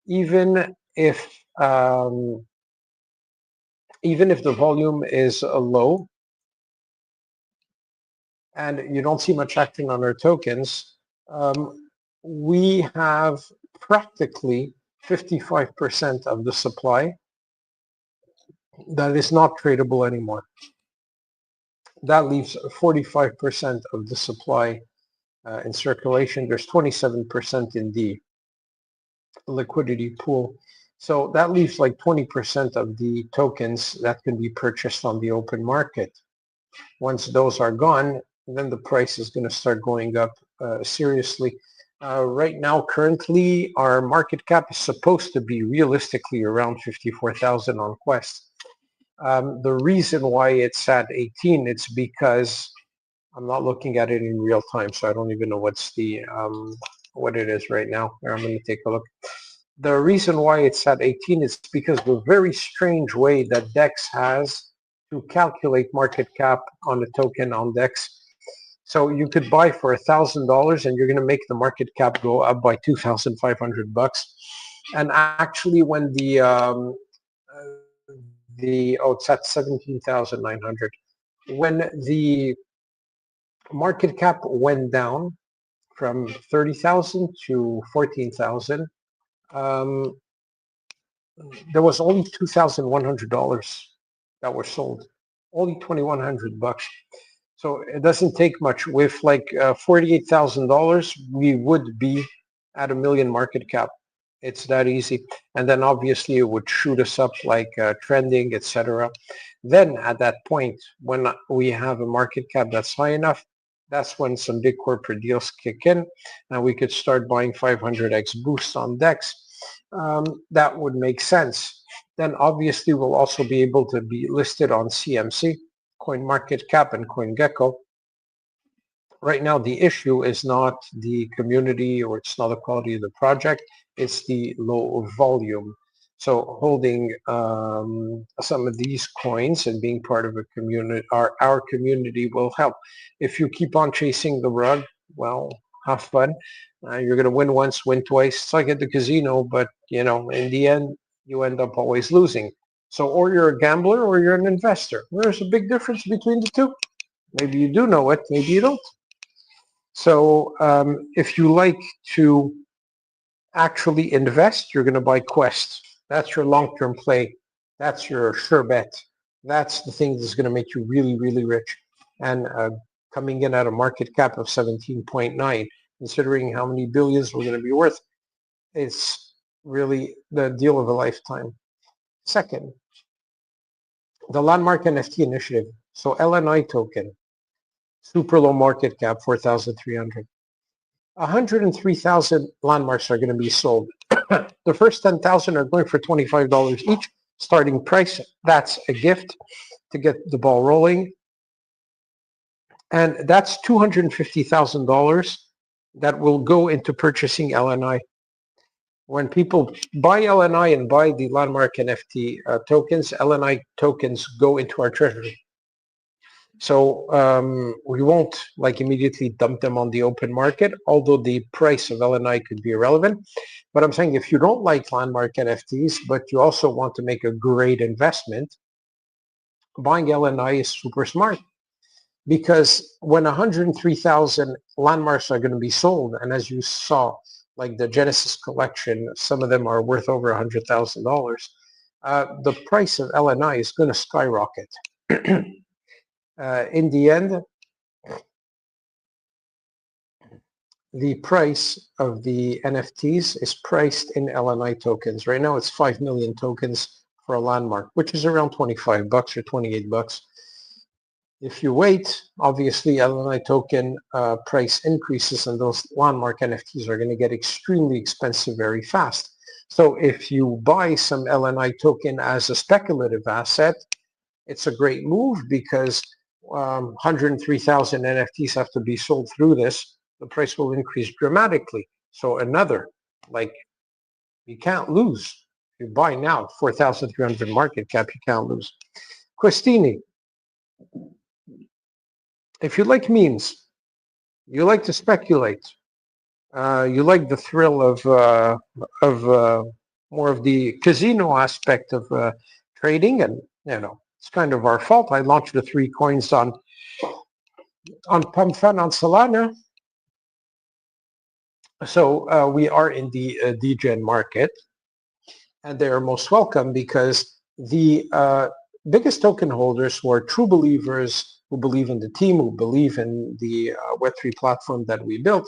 Even if the volume is low and you don't see much acting on our tokens, we have practically 55% of the supply that is not tradable anymore. That leaves 45% of the supply in circulation. There's 27% in the liquidity pool. So that leaves like 20% of the tokens that can be purchased on the open market. Once those are gone, then the price is going to start going up seriously. Right now, currently, our market cap is supposed to be realistically around 54,000 on Quest. The reason why it's at 18, it's because I'm not looking at it in real time, so I don't even know what's the what it is right now. I'm going to take a look. The reason why it's at 18 is because the very strange way that DEX has to calculate market cap on a token on DEX. So you could buy for $1,000 and you're going to make the market cap go up by $2,500. And actually, when it's at 17,900. When the market cap went down from 30,000 to 14,000, there was only $2,100 that were sold, only $2,100. So it doesn't take much. With like $48,000, we would be at $1 million market cap. It's that easy. And then obviously it would shoot us up like trending, etc. Then at that point, when we have a market cap that's high enough, that's when some big corporate deals kick in and we could start buying 500x boosts on DEX. That would make sense. Then obviously we'll also be able to be listed on CMC, CoinMarketCap, and CoinGecko. Right now, the issue is not the community or it's not the quality of the project, it's the low volume. So holding some of these coins and being part of a community, our community will help. If you keep on chasing the rug, well, have fun. You're going to win once, win twice. It's like at the casino, but you know, in the end, you end up always losing. So, or you're a gambler or you're an investor. There's a big difference between the two. Maybe you do know it, maybe you don't. So if you like to actually invest, you're going to buy Quest. That's your long-term play. That's your sure bet. That's the thing that's going to make you really, really rich. And coming in at a market cap of 17.9, considering how many billions we're going to be worth, it's really the deal of a lifetime. Second, the landmark NFT initiative. So LNI token, super low market cap, 4,300. 103,000 landmarks are going to be sold. The first 10,000 are going for $25 each, starting price. That's a gift to get the ball rolling. And that's $250,000 that will go into purchasing LNI. When people buy LNI and buy the landmark NFT tokens, LNI tokens go into our treasury. So we won't like immediately dump them on the open market, although the price of LNI could be irrelevant. But I'm saying if you don't like landmark NFTs, but you also want to make a great investment, buying LNI is super smart. Because when 103,000 landmarks are going to be sold, and as you saw, like the Genesis collection, some of them are worth over $100,000, the price of LNI is going to skyrocket. In the end, the price of the NFTs is priced in LNI tokens. Right now, it's 5 million tokens for a landmark, which is around $25 or $28. If you wait, obviously LNI token price increases and those landmark NFTs are going to get extremely expensive very fast. So if you buy some LNI token as a speculative asset, it's a great move because 103,000 NFTs have to be sold through this. The price will increase dramatically. So another, like, you can't lose. If you buy now, 4,300 market cap, you can't lose. Questini. If you like memes, you like to speculate, you like the thrill of more of the casino aspect of trading, and it's kind of our fault. I launched the 3 coins on Pump Fun on Solana, so we are in the degen market, and they are most welcome because the biggest token holders who are true believers, who believe in the team, who believe in the Web3 platform that we built,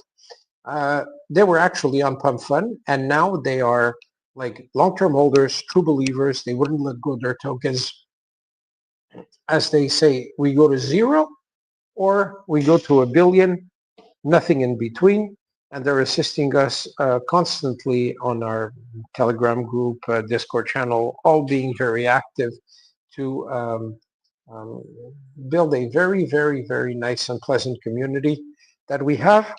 they were actually on Pump Fun, and now they are like long-term holders, true believers. They wouldn't let go of their tokens. As they say, we go to 0 or we go to 1 billion, nothing in between. And they're assisting us constantly on our Telegram group, Discord channel, all being very active to build a very, very, very nice and pleasant community that we have,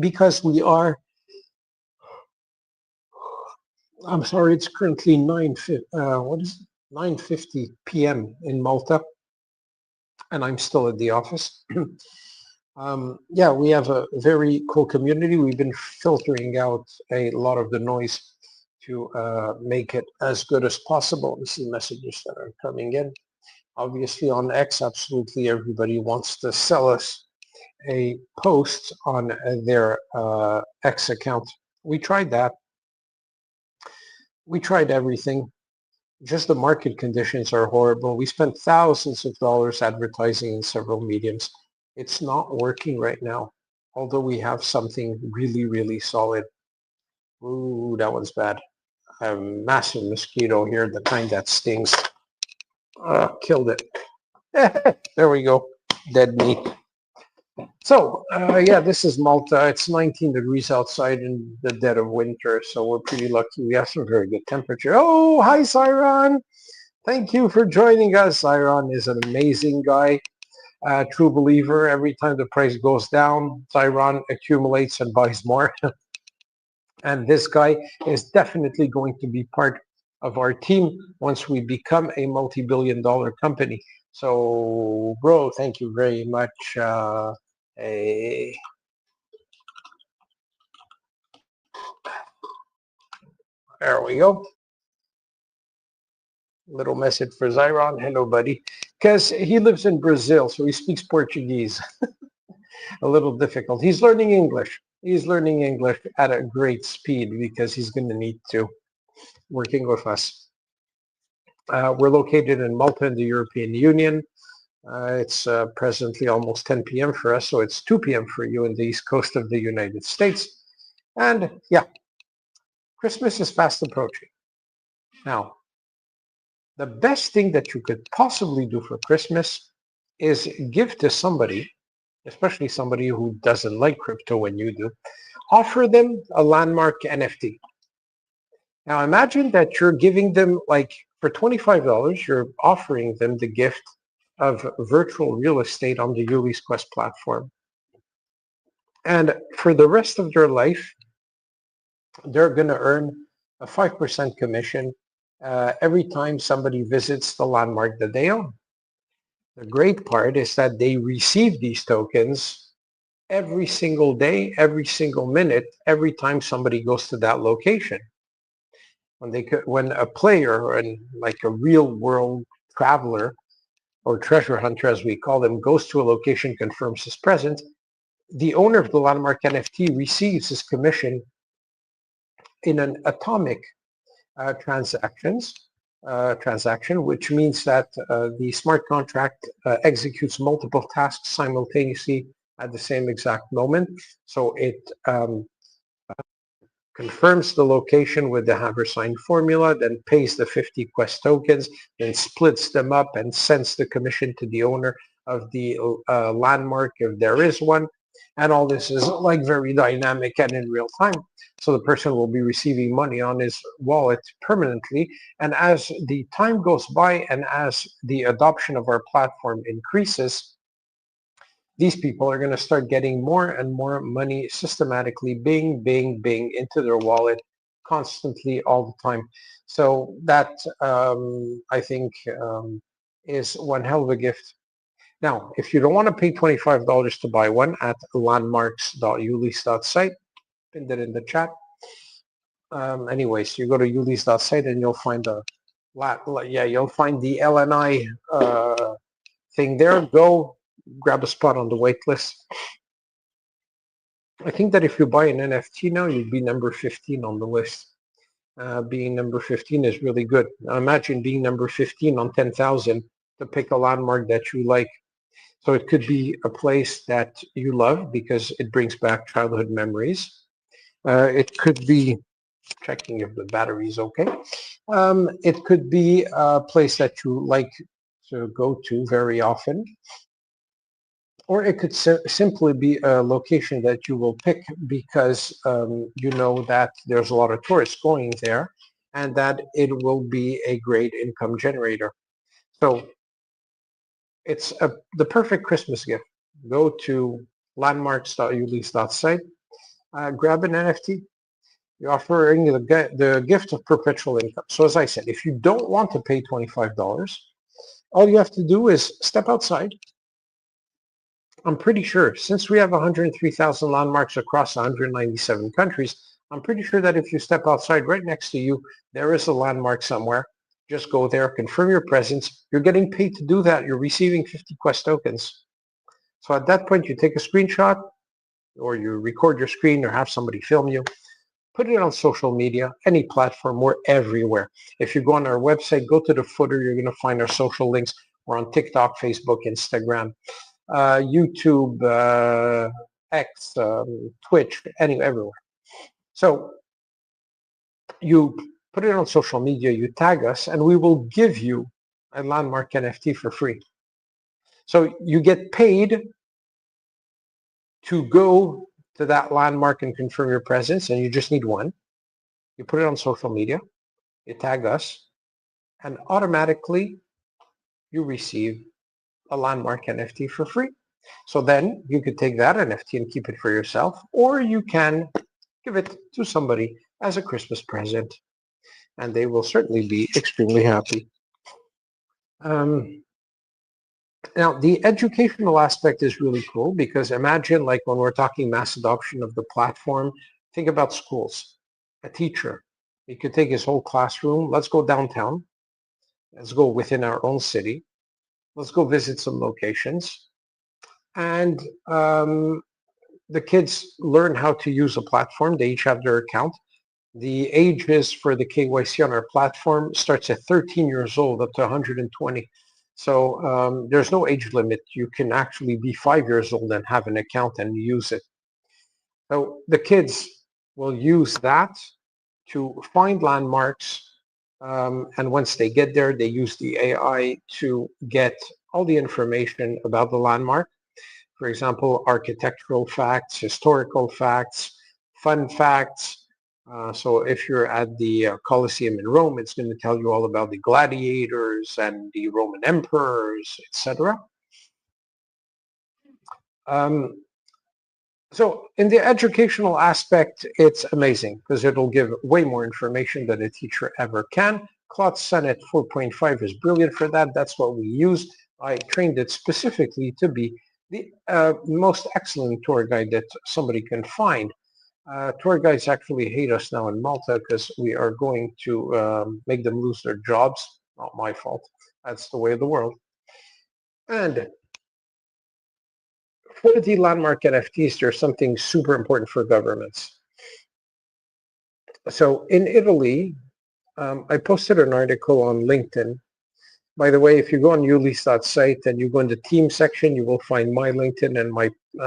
because we are, I'm sorry, it's currently 9:50 p.m. in Malta, and I'm still at the office. Yeah, we have a very cool community. We've been filtering out a lot of the noise to make it as good as possible. This is messages that are coming in. Obviously on X, absolutely everybody wants to sell us a post on their X account. We tried that. We tried everything. Just the market conditions are horrible. We spent thousands of dollars advertising in several mediums. It's not working right now, although we have something really, really solid. Ooh, that one's bad. A massive mosquito here, the kind that stings. Killed it. There we go. Dead meat. So, yeah, this is Malta. It's 19 degrees outside in the dead of winter, so we're pretty lucky. We have some very good temperature. Oh, hi, Cyron. Thank you for joining us. Cyron is an amazing guy, true believer. Every time the price goes down, Cyron accumulates and buys more. And this guy is definitely going to be part of our team once we become a multi-billion-dollar company. So, bro, thank you very much. There we go. Little message for Zyron. Hello, buddy. Because he lives in Brazil, so he speaks Portuguese. A little difficult. He's learning English. He's learning English at a great speed because he's going to need to, working with us. We're located in Malta in the European Union. It's presently almost 10 p.m. for us, so it's 2 p.m. for you in the east coast of the United States. And yeah, Christmas is fast approaching. Now, the best thing that you could possibly do for Christmas is give to somebody, especially somebody who doesn't like crypto when you do, offer them a landmark NFT. Now imagine that you're giving them, like, for $25, you're offering them the gift of virtual real estate on the Ulys Quest platform. And for the rest of their life, they're going to earn a 5% commission every time somebody visits the landmark that they own. The great part is that they receive these tokens every single day, every single minute, every time somebody goes to that location. When a player and like a real world traveler or treasure hunter, as we call them, goes to a location, confirms his presence, the owner of the landmark NFT receives his commission in an atomic transaction, which means that the smart contract executes multiple tasks simultaneously at the same exact moment. So it confirms the location with the hammer-sign formula, then pays the 50 Quest tokens, then splits them up and sends the commission to the owner of the landmark if there is one. And all this is like very dynamic and in real time. So the person will be receiving money on his wallet permanently. And as the time goes by and as the adoption of our platform increases, these people are going to start getting more and more money systematically, bing, bing, bing, into their wallet constantly all the time. So that, I think, is one hell of a gift. Now, if you don't want to pay $25 to buy one at landmarks.ulys.site, pinned it in the chat. Anyways, you go to ulys.site and you'll find you'll find the LNI thing there. Go grab a spot on the wait list. I think that if you buy an NFT now, you'd be number 15 on the list. Being number 15 is really good. Now imagine being number 15 on 10,000 to pick a landmark that you like. So it could be a place that you love because it brings back childhood memories. It could be checking if the battery is okay. It could be a place that you like to go to very often. Or it could simply be a location that you will pick because you know that there's a lot of tourists going there and that it will be a great income generator. So it's the perfect Christmas gift. Go to landmarks.ulys.site, grab an NFT. You're offering the gift of perpetual income. So as I said, if you don't want to pay $25, all you have to do is step outside. I'm pretty sure, since we have 103,000 landmarks across 197 countries, I'm pretty sure that if you step outside, right next to you, there is a landmark somewhere. Just go there, confirm your presence. You're getting paid to do that. You're receiving 50 Quest tokens. So at that point, you take a screenshot or you record your screen or have somebody film you. Put it on social media, any platform. We're everywhere. If you go on our website, go to the footer. You're going to find our social links. We're on TikTok, Facebook, Instagram, YouTube, X, Twitch, everywhere. So you put it on social media, you tag us, and we will give you a landmark NFT for free. So you get paid to go to that landmark and confirm your presence, and you just need one. You put it on social media, you tag us, and automatically you receive a landmark NFT for free. So then you could take that NFT and keep it for yourself, or you can give it to somebody as a Christmas present, and they will certainly be extremely happy. Now, the educational aspect is really cool because imagine, like, when we're talking mass adoption of the platform, think about schools. A teacher, he could take his whole classroom. Let's go downtown. Let's go within our own city. Let's go visit some locations. And the kids learn how to use a platform. They each have their account. The ages for the KYC on our platform starts at 13 years old up to 120. So there's no age limit. You can actually be 5 years old and have an account and use it. So the kids will use that to find landmarks. And once they get there, they use the AI to get all the information about the landmark. For example, architectural facts, historical facts, fun facts. So if you're at the Colosseum in Rome, it's going to tell you all about the gladiators and the Roman emperors, etc. So in the educational aspect, it's amazing because it'll give way more information than a teacher ever can. Claude Sonnet 4.5 is brilliant for that. That's what we use. I trained it specifically to be the most excellent tour guide that somebody can find. Tour guides actually hate us now in Malta because we are going to make them lose their jobs. Not my fault. That's the way of the world. And for the landmark NFTs, there's something super important for governments. So in Italy, I posted an article on LinkedIn. By the way, if you go on ulys.site and you go in the team section, you will find my LinkedIn and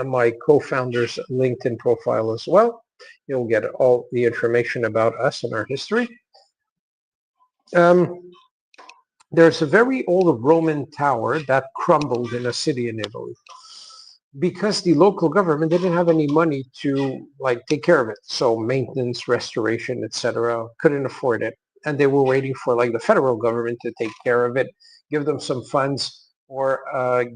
my co-founder's LinkedIn profile as well. You'll get all the information about us and our history. There's a very old Roman tower that crumbled in a city in Italy because the local government didn't have any money to take care of it. So maintenance, restoration, etc., couldn't afford it. And they were waiting for the federal government to take care of it, give them some funds or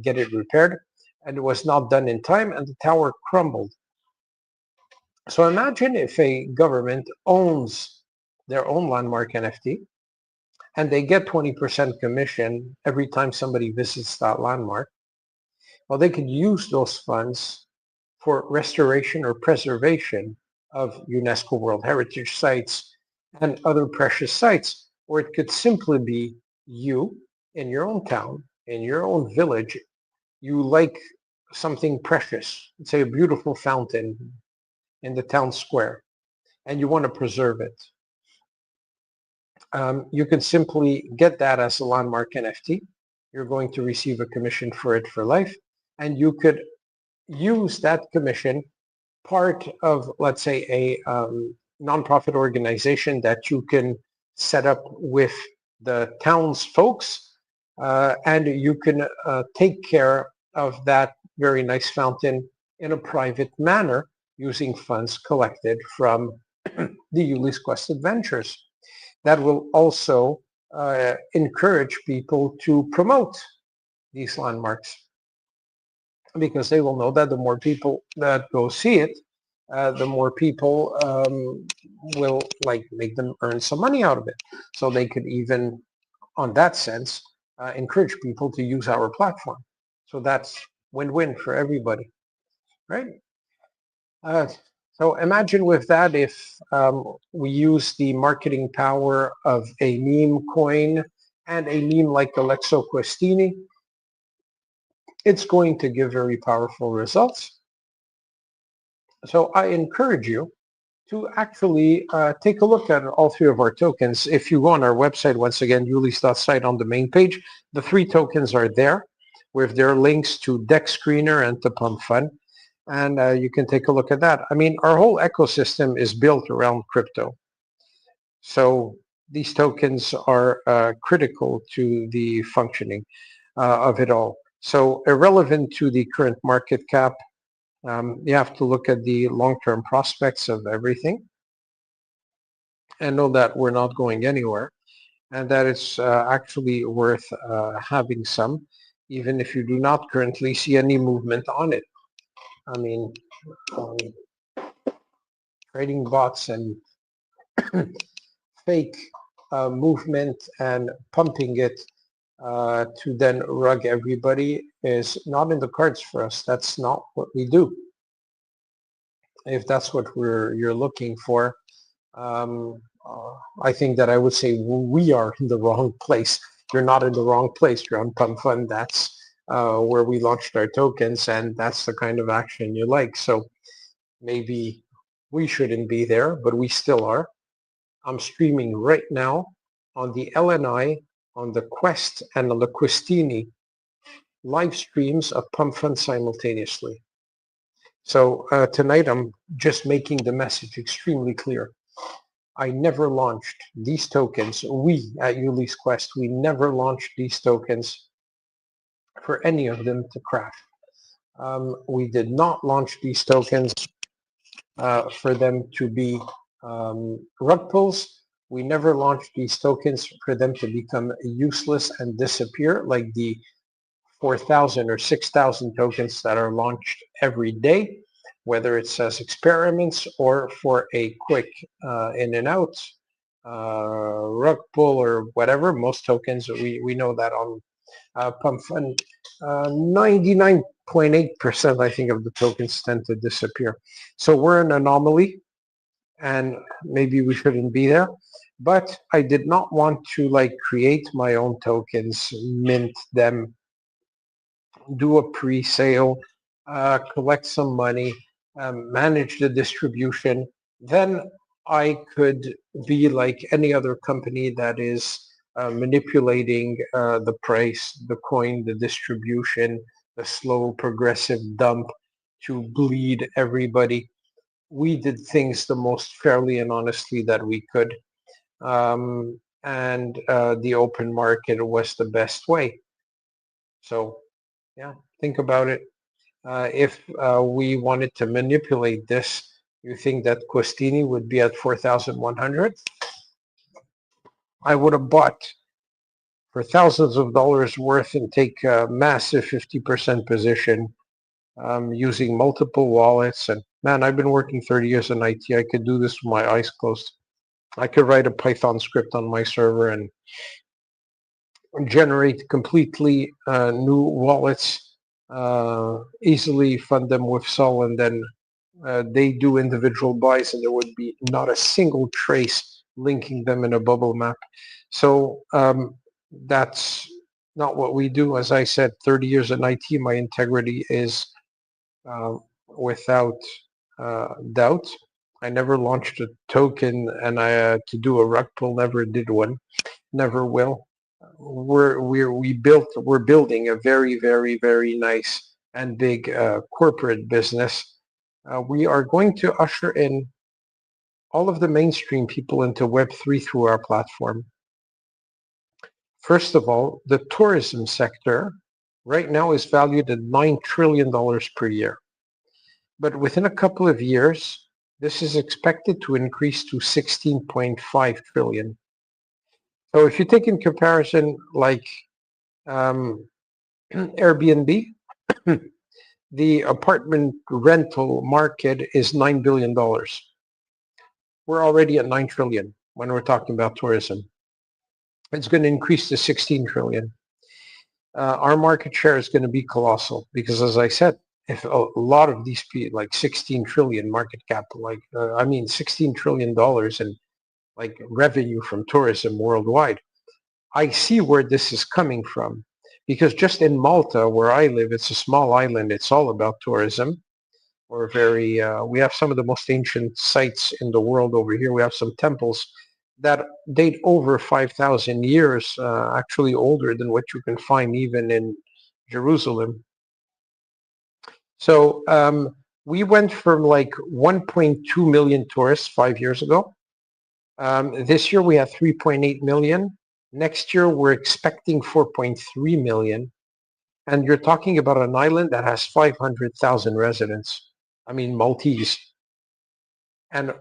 get it repaired. And it was not done in time and the tower crumbled. So imagine if a government owns their own landmark NFT and they get 20% commission every time somebody visits that landmark. Well, they could use those funds for restoration or preservation of UNESCO World Heritage sites and other precious sites. Or it could simply be you in your own town, in your own village, you like something precious, say a beautiful fountain in the town square, and you want to preserve it. You can simply get that as a landmark NFT. You're going to receive a commission for it for life, and you could use that commission part of, let's say, a nonprofit organization that you can set up with the town's folks, and you can take care of that very nice fountain in a private manner using funds collected from the Ulys Quest adventures. That will also encourage people to promote these landmarks, because they will know that the more people that go see it, the more people will make them earn some money out of it. So they could even, on that sense, encourage people to use our platform. So that's win-win for everybody, right? So imagine with that, if we use the marketing power of a meme coin and a meme like Ulys Questini, it's going to give very powerful results. So I encourage you to actually take a look at all three of our tokens. If you go on our website, once again, ulys.site, on the main page, the three tokens are there with their links to Deck Screener and to Pump Fun. And you can take a look at that. I mean, our whole ecosystem is built around crypto. So these tokens are critical to the functioning of it all. So irrelevant to the current market cap, you have to look at the long-term prospects of everything and know that we're not going anywhere, and that it's actually worth having some, even if you do not currently see any movement on it. I mean, trading bots and fake movement and pumping it to then rug everybody is not in the cards for us. That's not what we do. If that's what you're looking for, I think that I would say we are in the wrong place. You're not in the wrong place. You're on Pump Fund. That's where we launched our tokens, and that's the kind of action you like. So maybe we shouldn't be there, but we still are. I'm streaming right now on the LNI, on the Quest, and on the Questini live streams of Pump Fund simultaneously. So tonight I'm just making the message extremely clear. I never launched these tokens. We at Ulys Quest, we never launched these tokens for any of them to crash. We did not launch these tokens for them to be rug pulls. We never launched these tokens for them to become useless and disappear like the 4,000 or 6,000 tokens that are launched every day, whether it's as experiments or for a quick in and out rug pull or whatever. Most tokens, we know that on Pump Fund, 99.8% I think of the tokens tend to disappear. So we're an anomaly, and maybe we shouldn't be there. But I did not want to like create my own tokens, mint them, do a pre-sale, collect some money, manage the distribution. Then I could be like any other company that is manipulating the price, the coin, the distribution, the slow progressive dump to bleed everybody. We did things the most fairly and honestly that we could. And the open market was the best way. So yeah, think about it. If we wanted to manipulate this, you think that Questini would be at 4,100? I would have bought for thousands of dollars worth and take a massive 50% position using multiple wallets. And man, I've been working 30 years in IT. I could do this with my eyes closed. I could write a Python script on my server and generate completely new wallets, easily fund them with Sol, and then they do individual buys, and there would be not a single trace linking them in a bubble map. So that's not what we do. As I said, 30 years in IT, my integrity is without doubt. I never launched a token, and I to do a rug pull, never did one, never will. We're building a very, very, very nice and big corporate business. We are going to usher in all of the mainstream people into Web3 through our platform. First of all, the tourism sector right now is valued at $9 trillion per year. But within a couple of years, this is expected to increase to 16.5 trillion. So if you take in comparison like Airbnb, the apartment rental market is $9 billion. We're already at 9 trillion when we're talking about tourism. It's going to increase to 16 trillion. Our market share is going to be colossal because, as I said, if a lot of these people, like 16 trillion market cap, like $16 trillion in like revenue from tourism worldwide, I see where this is coming from. Because just in Malta, where I live, it's a small island. It's all about tourism. We have some of the most ancient sites in the world over here. We have some temples that date over 5,000 years, actually older than what you can find even in Jerusalem. So we went from like 1.2 million tourists 5 years ago. This year we have 3.8 million. Next year we're expecting 4.3 million. And you're talking about an island that has 500,000 residents. I mean, Maltese. And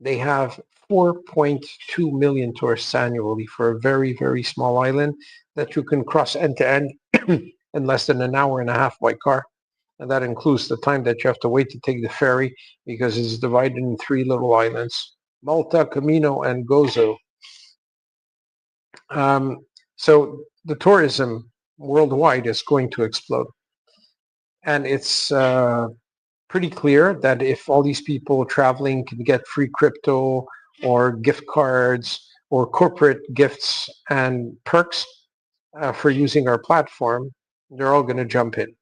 they have 4.2 million tourists annually for a very, very small island that you can cross end to end in less than an hour and a half by car. And that includes the time that you have to wait to take the ferry because it's divided in 3 little islands, Malta, Camino, and Gozo. So the tourism worldwide is going to explode. And it's pretty clear that if all these people traveling can get free crypto or gift cards or corporate gifts and perks for using our platform, they're all going to jump in.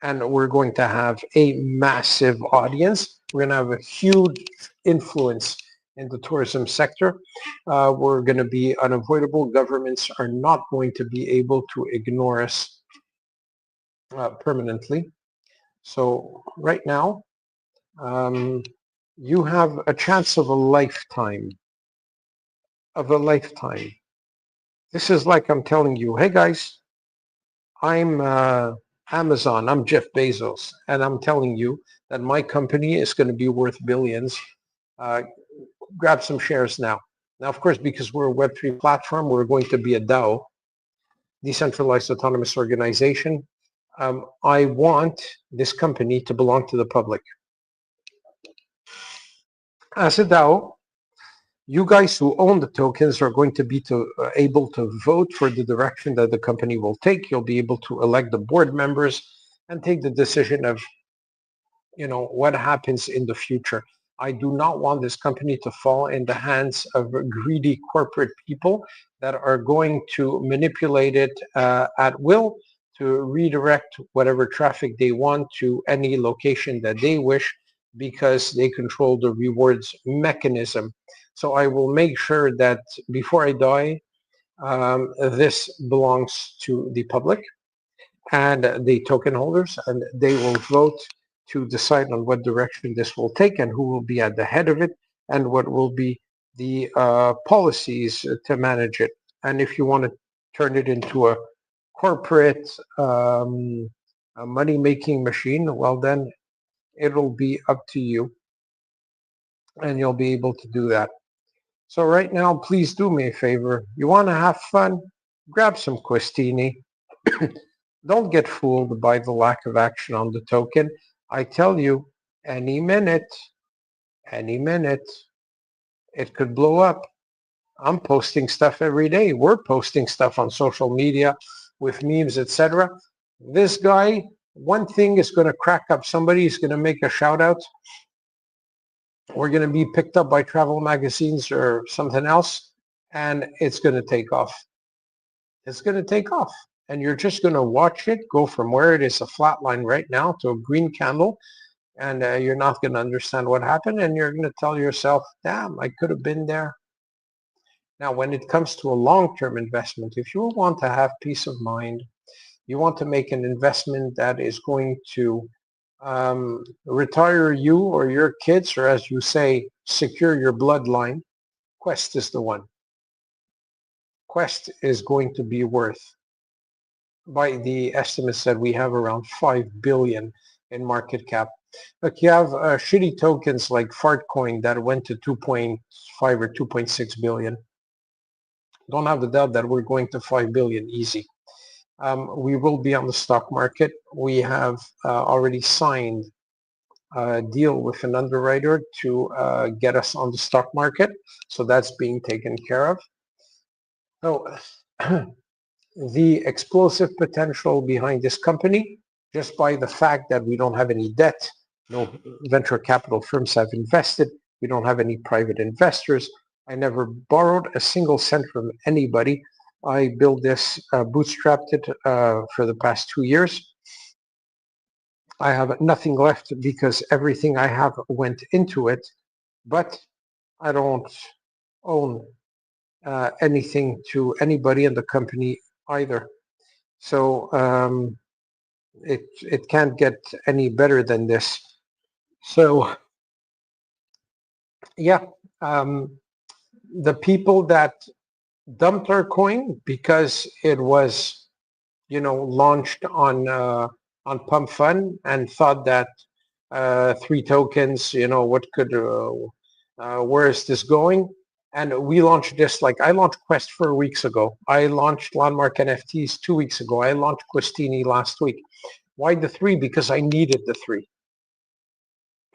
And we're going to have a massive audience. We're going to have a huge influence in the tourism sector. We're going to be unavoidable. Governments are not going to be able to ignore us permanently. So right now, You have a chance of a lifetime. This is like I'm telling you, hey guys, I'm Amazon, I'm Jeff Bezos, and I'm telling you that my company is going to be worth billions. Grab some shares now. Now, of course, because we're a Web3 platform, we're going to be a DAO, decentralized autonomous organization. I want this company to belong to the public. As a DAO, you guys who own the tokens are going to be able to vote for the direction that the company will take. You'll be able to elect the board members and take the decision of, what happens in the future. I do not want this company to fall in the hands of greedy corporate people that are going to manipulate it at will to redirect whatever traffic they want to any location that they wish because they control the rewards mechanism. So I will make sure that before I die, this belongs to the public and the token holders, and they will vote to decide on what direction this will take and who will be at the head of it and what will be the policies to manage it. And if you want to turn it into a corporate a money-making machine, well then it'll be up to you and you'll be able to do that. So right now, please do me a favor. You want to have fun? Grab some Questini. Don't get fooled by the lack of action on the token. I tell you, any minute, it could blow up. I'm posting stuff every day. We're posting stuff on social media with memes, etc. This guy, one thing is going to crack up. Somebody is going to make a shout out. We're going to be picked up by travel magazines or something else, and it's going to take off. It's going to take off. And you're just going to watch it go from where it is a flat line right now to a green candle, and you're not going to understand what happened, and you're going to tell yourself, damn, I could have been there. Now, when it comes to a long-term investment, if you want to have peace of mind, you want to make an investment that is going to retire you or your kids, or as you say, secure your bloodline, Quest is the one. Quest is going to be worth, by the estimates that we have, around 5 billion in market cap. Look, you have shitty tokens like Fartcoin that went to 2.5 or 2.6 billion. Don't have the doubt that we're going to 5 billion easy. We will be on the stock market. We have already signed a deal with an underwriter to get us on the stock market. So that's being taken care of. So the explosive potential behind this company, just by the fact that we don't have any debt, no venture capital firms have invested, we don't have any private investors. I never borrowed a single cent from anybody. I built this, bootstrapped it for the past 2 years. I have nothing left because everything I have went into it, but I don't own anything to anybody in the company either. So it can't get any better than this. So yeah, the people that dumped our coin because it was, launched on Pump Fun and thought that 3 tokens, what could, where is this going? And we launched this, like I launched Quest 4 weeks ago. I launched Landmark NFTs 2 weeks ago. I launched Questini last week. Why the 3? Because I needed the 3.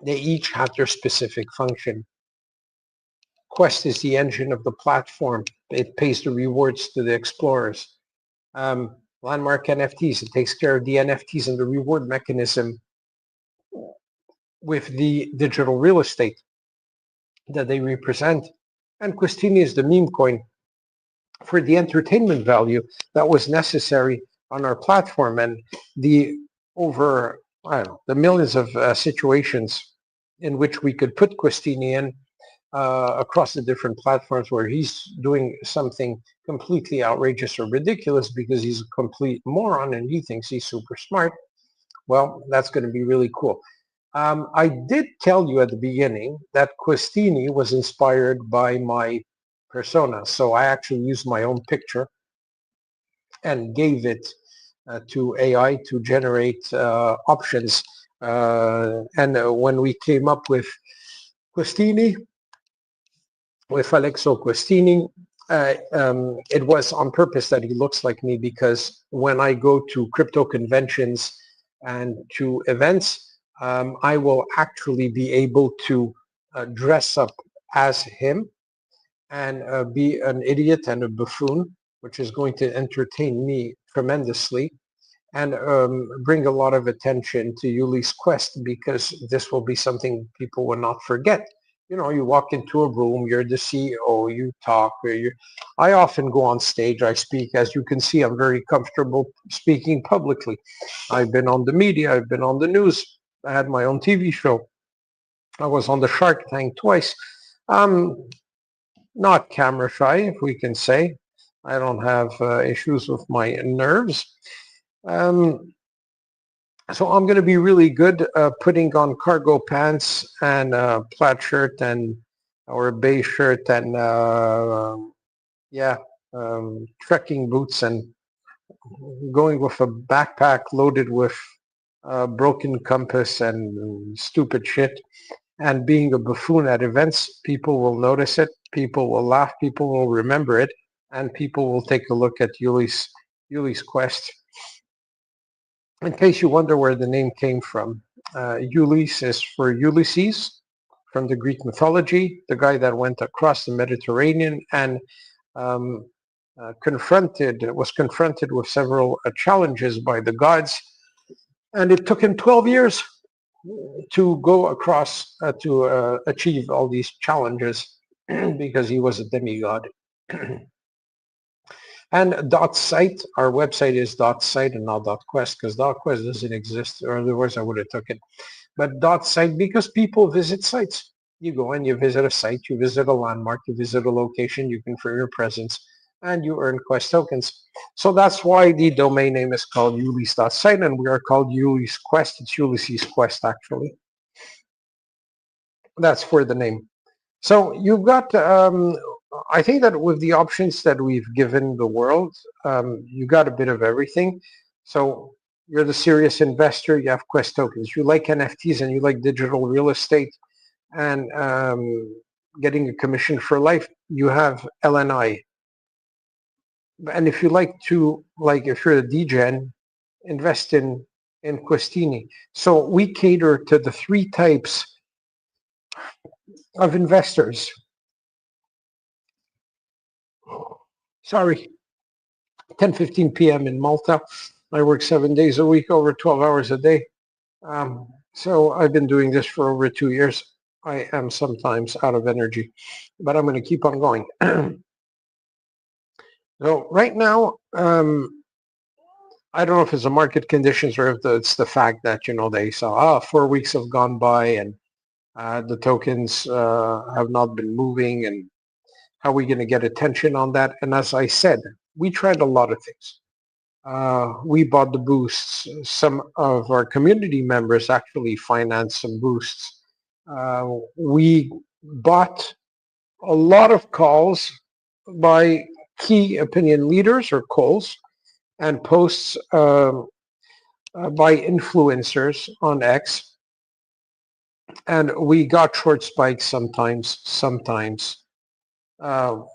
They each have their specific function. Quest is the engine of the platform. It pays the rewards to the explorers. Landmark NFTs, it takes care of the NFTs and the reward mechanism with the digital real estate that they represent. And Questini is the meme coin for the entertainment value that was necessary on our platform, and the over, I don't know, the millions of situations in which we could put Questini in across the different platforms where he's doing something completely outrageous or ridiculous because he's a complete moron and he thinks he's super smart. Well, that's going to be really cool. I did tell you at the beginning that Questini was inspired by my persona. So I actually used my own picture and gave it to AI to generate options. And when we came up with Questini, with Alexo Questini, it was on purpose that he looks like me, because when I go to crypto conventions and to events, I will actually be able to dress up as him and be an idiot and a buffoon, which is going to entertain me tremendously and bring a lot of attention to Ulys Quest, because this will be something people will not forget. You know, you walk into a room, you're the CEO, you talk, I often go on stage, I speak. As you can see, I'm very comfortable speaking publicly. I've been on the media, I've been on the news, I had my own TV show. I was on the Shark Tank twice. Not camera shy, if we can say. I don't have issues with my nerves. So I'm going to be really good putting on cargo pants and a plaid shirt and or a beige shirt and trekking boots, and going with a backpack loaded with broken compass and stupid shit, and being a buffoon at events. People will notice it, people will laugh, people will remember it, and people will take a look at Ulys Quest. In case you wonder where the name came from, Ulys is for Ulysses, from the Greek mythology, the guy that went across the Mediterranean and was confronted with several challenges by the gods, and it took him 12 years to go across to achieve all these challenges because he was a demigod. And .site, our website is .site and not .quest, because .quest doesn't exist, or otherwise I would have took it. But .site, because people visit sites. You go and you visit a site, you visit a landmark, you visit a location, you confirm your presence, and you earn Quest tokens. So that's why the domain name is called Ulys.site, and we are called Ulys Quest. It's Ulysses Quest, actually. That's for the name. So you've got, I think that with the options that we've given the world, you got a bit of everything. So you're the serious investor, you have Quest tokens. You like NFTs and you like digital real estate and getting a commission for life, you have LNI. And if you like to, if you're a degen, invest in Questini. So we cater to the three types of investors. Sorry, 10:15 p.m. in Malta. I work 7 days a week, over 12 hours a day. So I've been doing this for over 2 years. I am sometimes out of energy, but I'm going to keep on going. So right now, I don't know if it's the market conditions or if it's the fact that, they saw, 4 weeks have gone by and the tokens have not been moving, and how are we going to get attention on that? And as I said, we tried a lot of things. We bought the boosts. Some of our community members actually financed some boosts. We bought a lot of calls by key opinion leaders, or calls, and posts by influencers on X. And we got short spikes sometimes,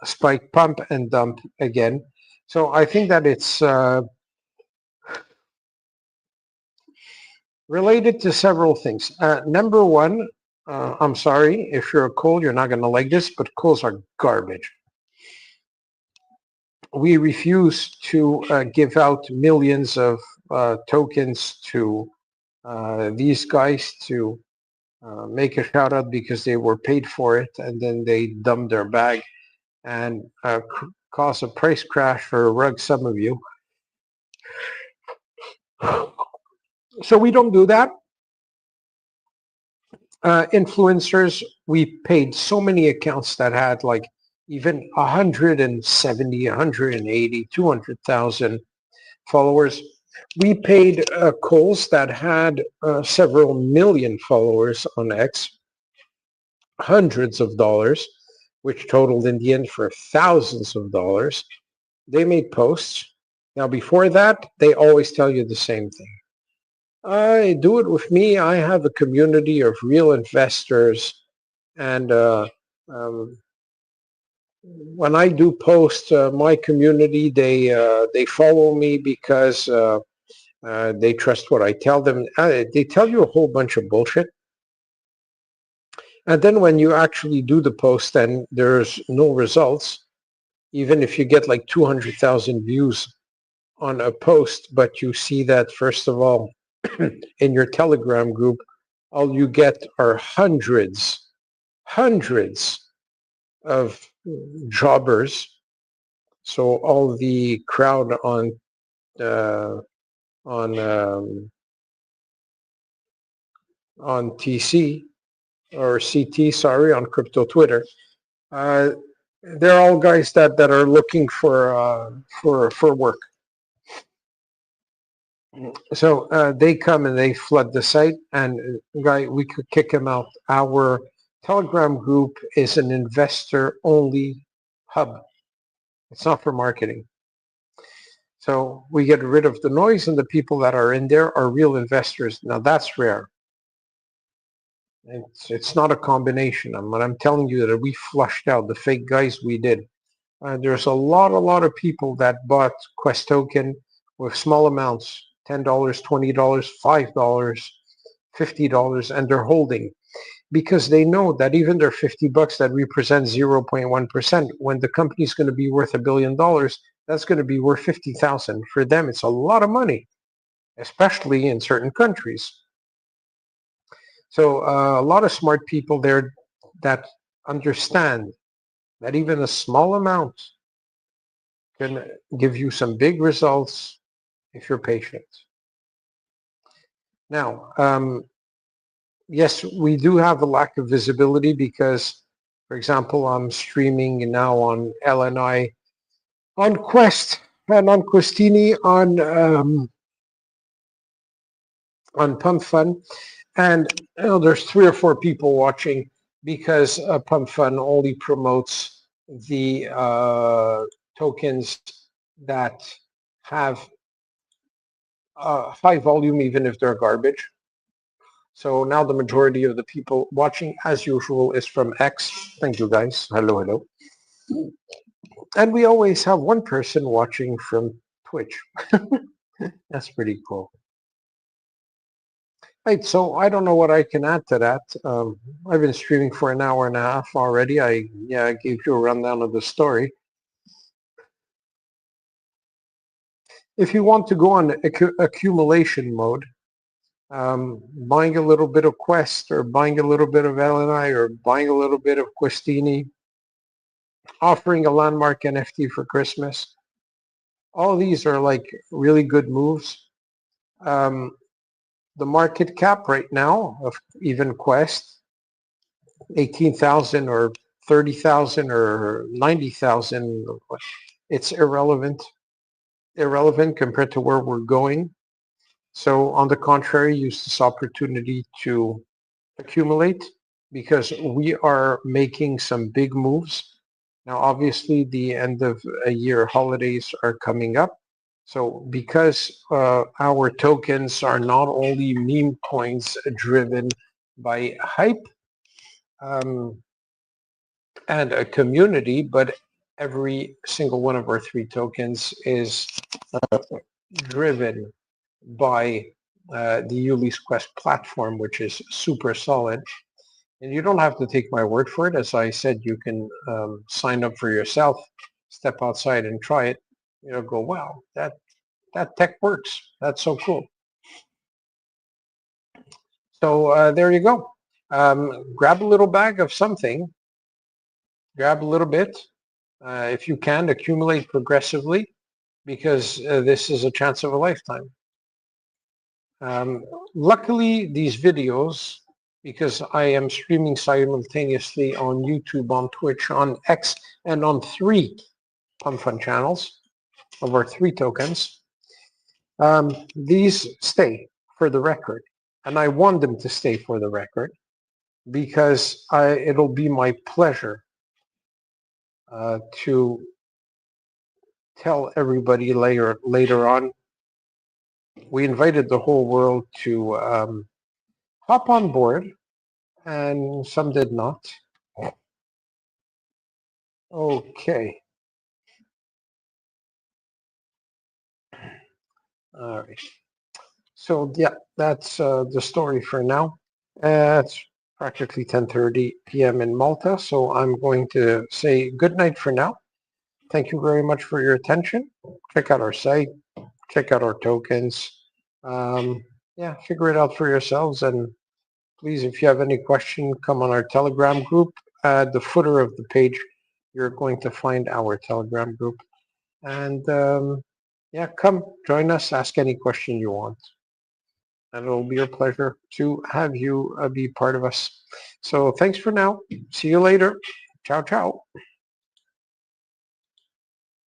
spike, pump and dump again. So I think that it's related to several things. Number one, I'm sorry, if you're a coal, you're not going to like this, but coals are garbage. We refuse to give out millions of tokens to these guys to make a shout out because they were paid for it, and then they dump their bag and cause a price crash for a rug, some of you. So we don't do that. Influencers, we paid so many accounts that had like even 170, 180, 200,000 followers. We paid Coles that had several million followers on X, hundreds of dollars, which totaled in the end for thousands of dollars. They made posts. Now, before that, they always tell you the same thing. I do it with me. I have a community of real investors, and when I do post, my community, they follow me because they trust what I tell them. They tell you a whole bunch of bullshit. And then when you actually do the post and there's no results, even if you get like 200,000 views on a post, but you see that, first of all, in your Telegram group, all you get are hundreds of jobbers. So all the crowd on TC or CT, sorry, on crypto Twitter, they're all guys that are looking for work. So they come and they flood the site, and we could kick them out. Our Telegram group is an investor-only hub. It's not for marketing. So we get rid of the noise, and the people that are in there are real investors. Now that's rare. It's not a combination. I'm telling you that we flushed out the fake guys. We did. There's a lot of people that bought Quest token with small amounts, $10, $20, $5, $50, and they're holding because they know that even their $50 that represent 0.1%, when the company's going to be worth $1 billion, that's going to be worth 50,000. For them, it's a lot of money, especially in certain countries. So a lot of smart people there that understand that even a small amount can give you some big results if you're patient. Now, yes, we do have a lack of visibility because, for example, I'm streaming now on LNI, on Quest, and on Questini, on Pump Fun, and there's 3 or 4 people watching because Pump Fun only promotes the tokens that have high volume, even if they're garbage. So now the majority of the people watching, as usual, is from X. Thank you, guys. Hello. And we always have one person watching from Twitch. That's pretty cool. Right, so I don't know what I can add to that. I've been streaming for an hour and a half already. I gave you a rundown of the story. If you want to go on accumulation mode, buying a little bit of Quest or buying a little bit of LNI or buying a little bit of Questini, offering a landmark NFT for Christmas, all these are like really good moves. The market cap right now of even Quest, 18,000 or 30,000 or 90,000, it's irrelevant compared to where we're going. So on the contrary, use this opportunity to accumulate because we are making some big moves. Now, obviously, the end of a year holidays are coming up. So because our tokens are not only meme coins driven by hype and a community, but every single one of our 3 tokens is driven by the Ulys Quest platform, which is super solid. And you don't have to take my word for it. As I said, you can sign up for yourself, step outside and try it. You'll go, wow, that tech works. That's so cool. So there you go. Grab a little bag of something. Grab a little bit. If you can, accumulate progressively because this is a chance of a lifetime. Luckily, these videos, because I am streaming simultaneously on YouTube, on Twitch, on X, and on 3 Pump Fun channels of our 3 tokens, These stay for the record, and I want them to stay for the record because it'll be my pleasure to tell everybody later on. We invited the whole world to hop on board, and some did not. Okay. All right. So yeah, that's the story for now. It's practically 10:30 p.m. in Malta, so I'm going to say good night for now. Thank you very much for your attention. Check out our site, check out our tokens. Yeah, figure it out for yourselves. And please, if you have any question, come on our Telegram group. At the footer of the page, you're going to find our Telegram group. And yeah, come join us, ask any question you want. And it'll be a pleasure to have you be part of us. So thanks for now. See you later. Ciao, ciao.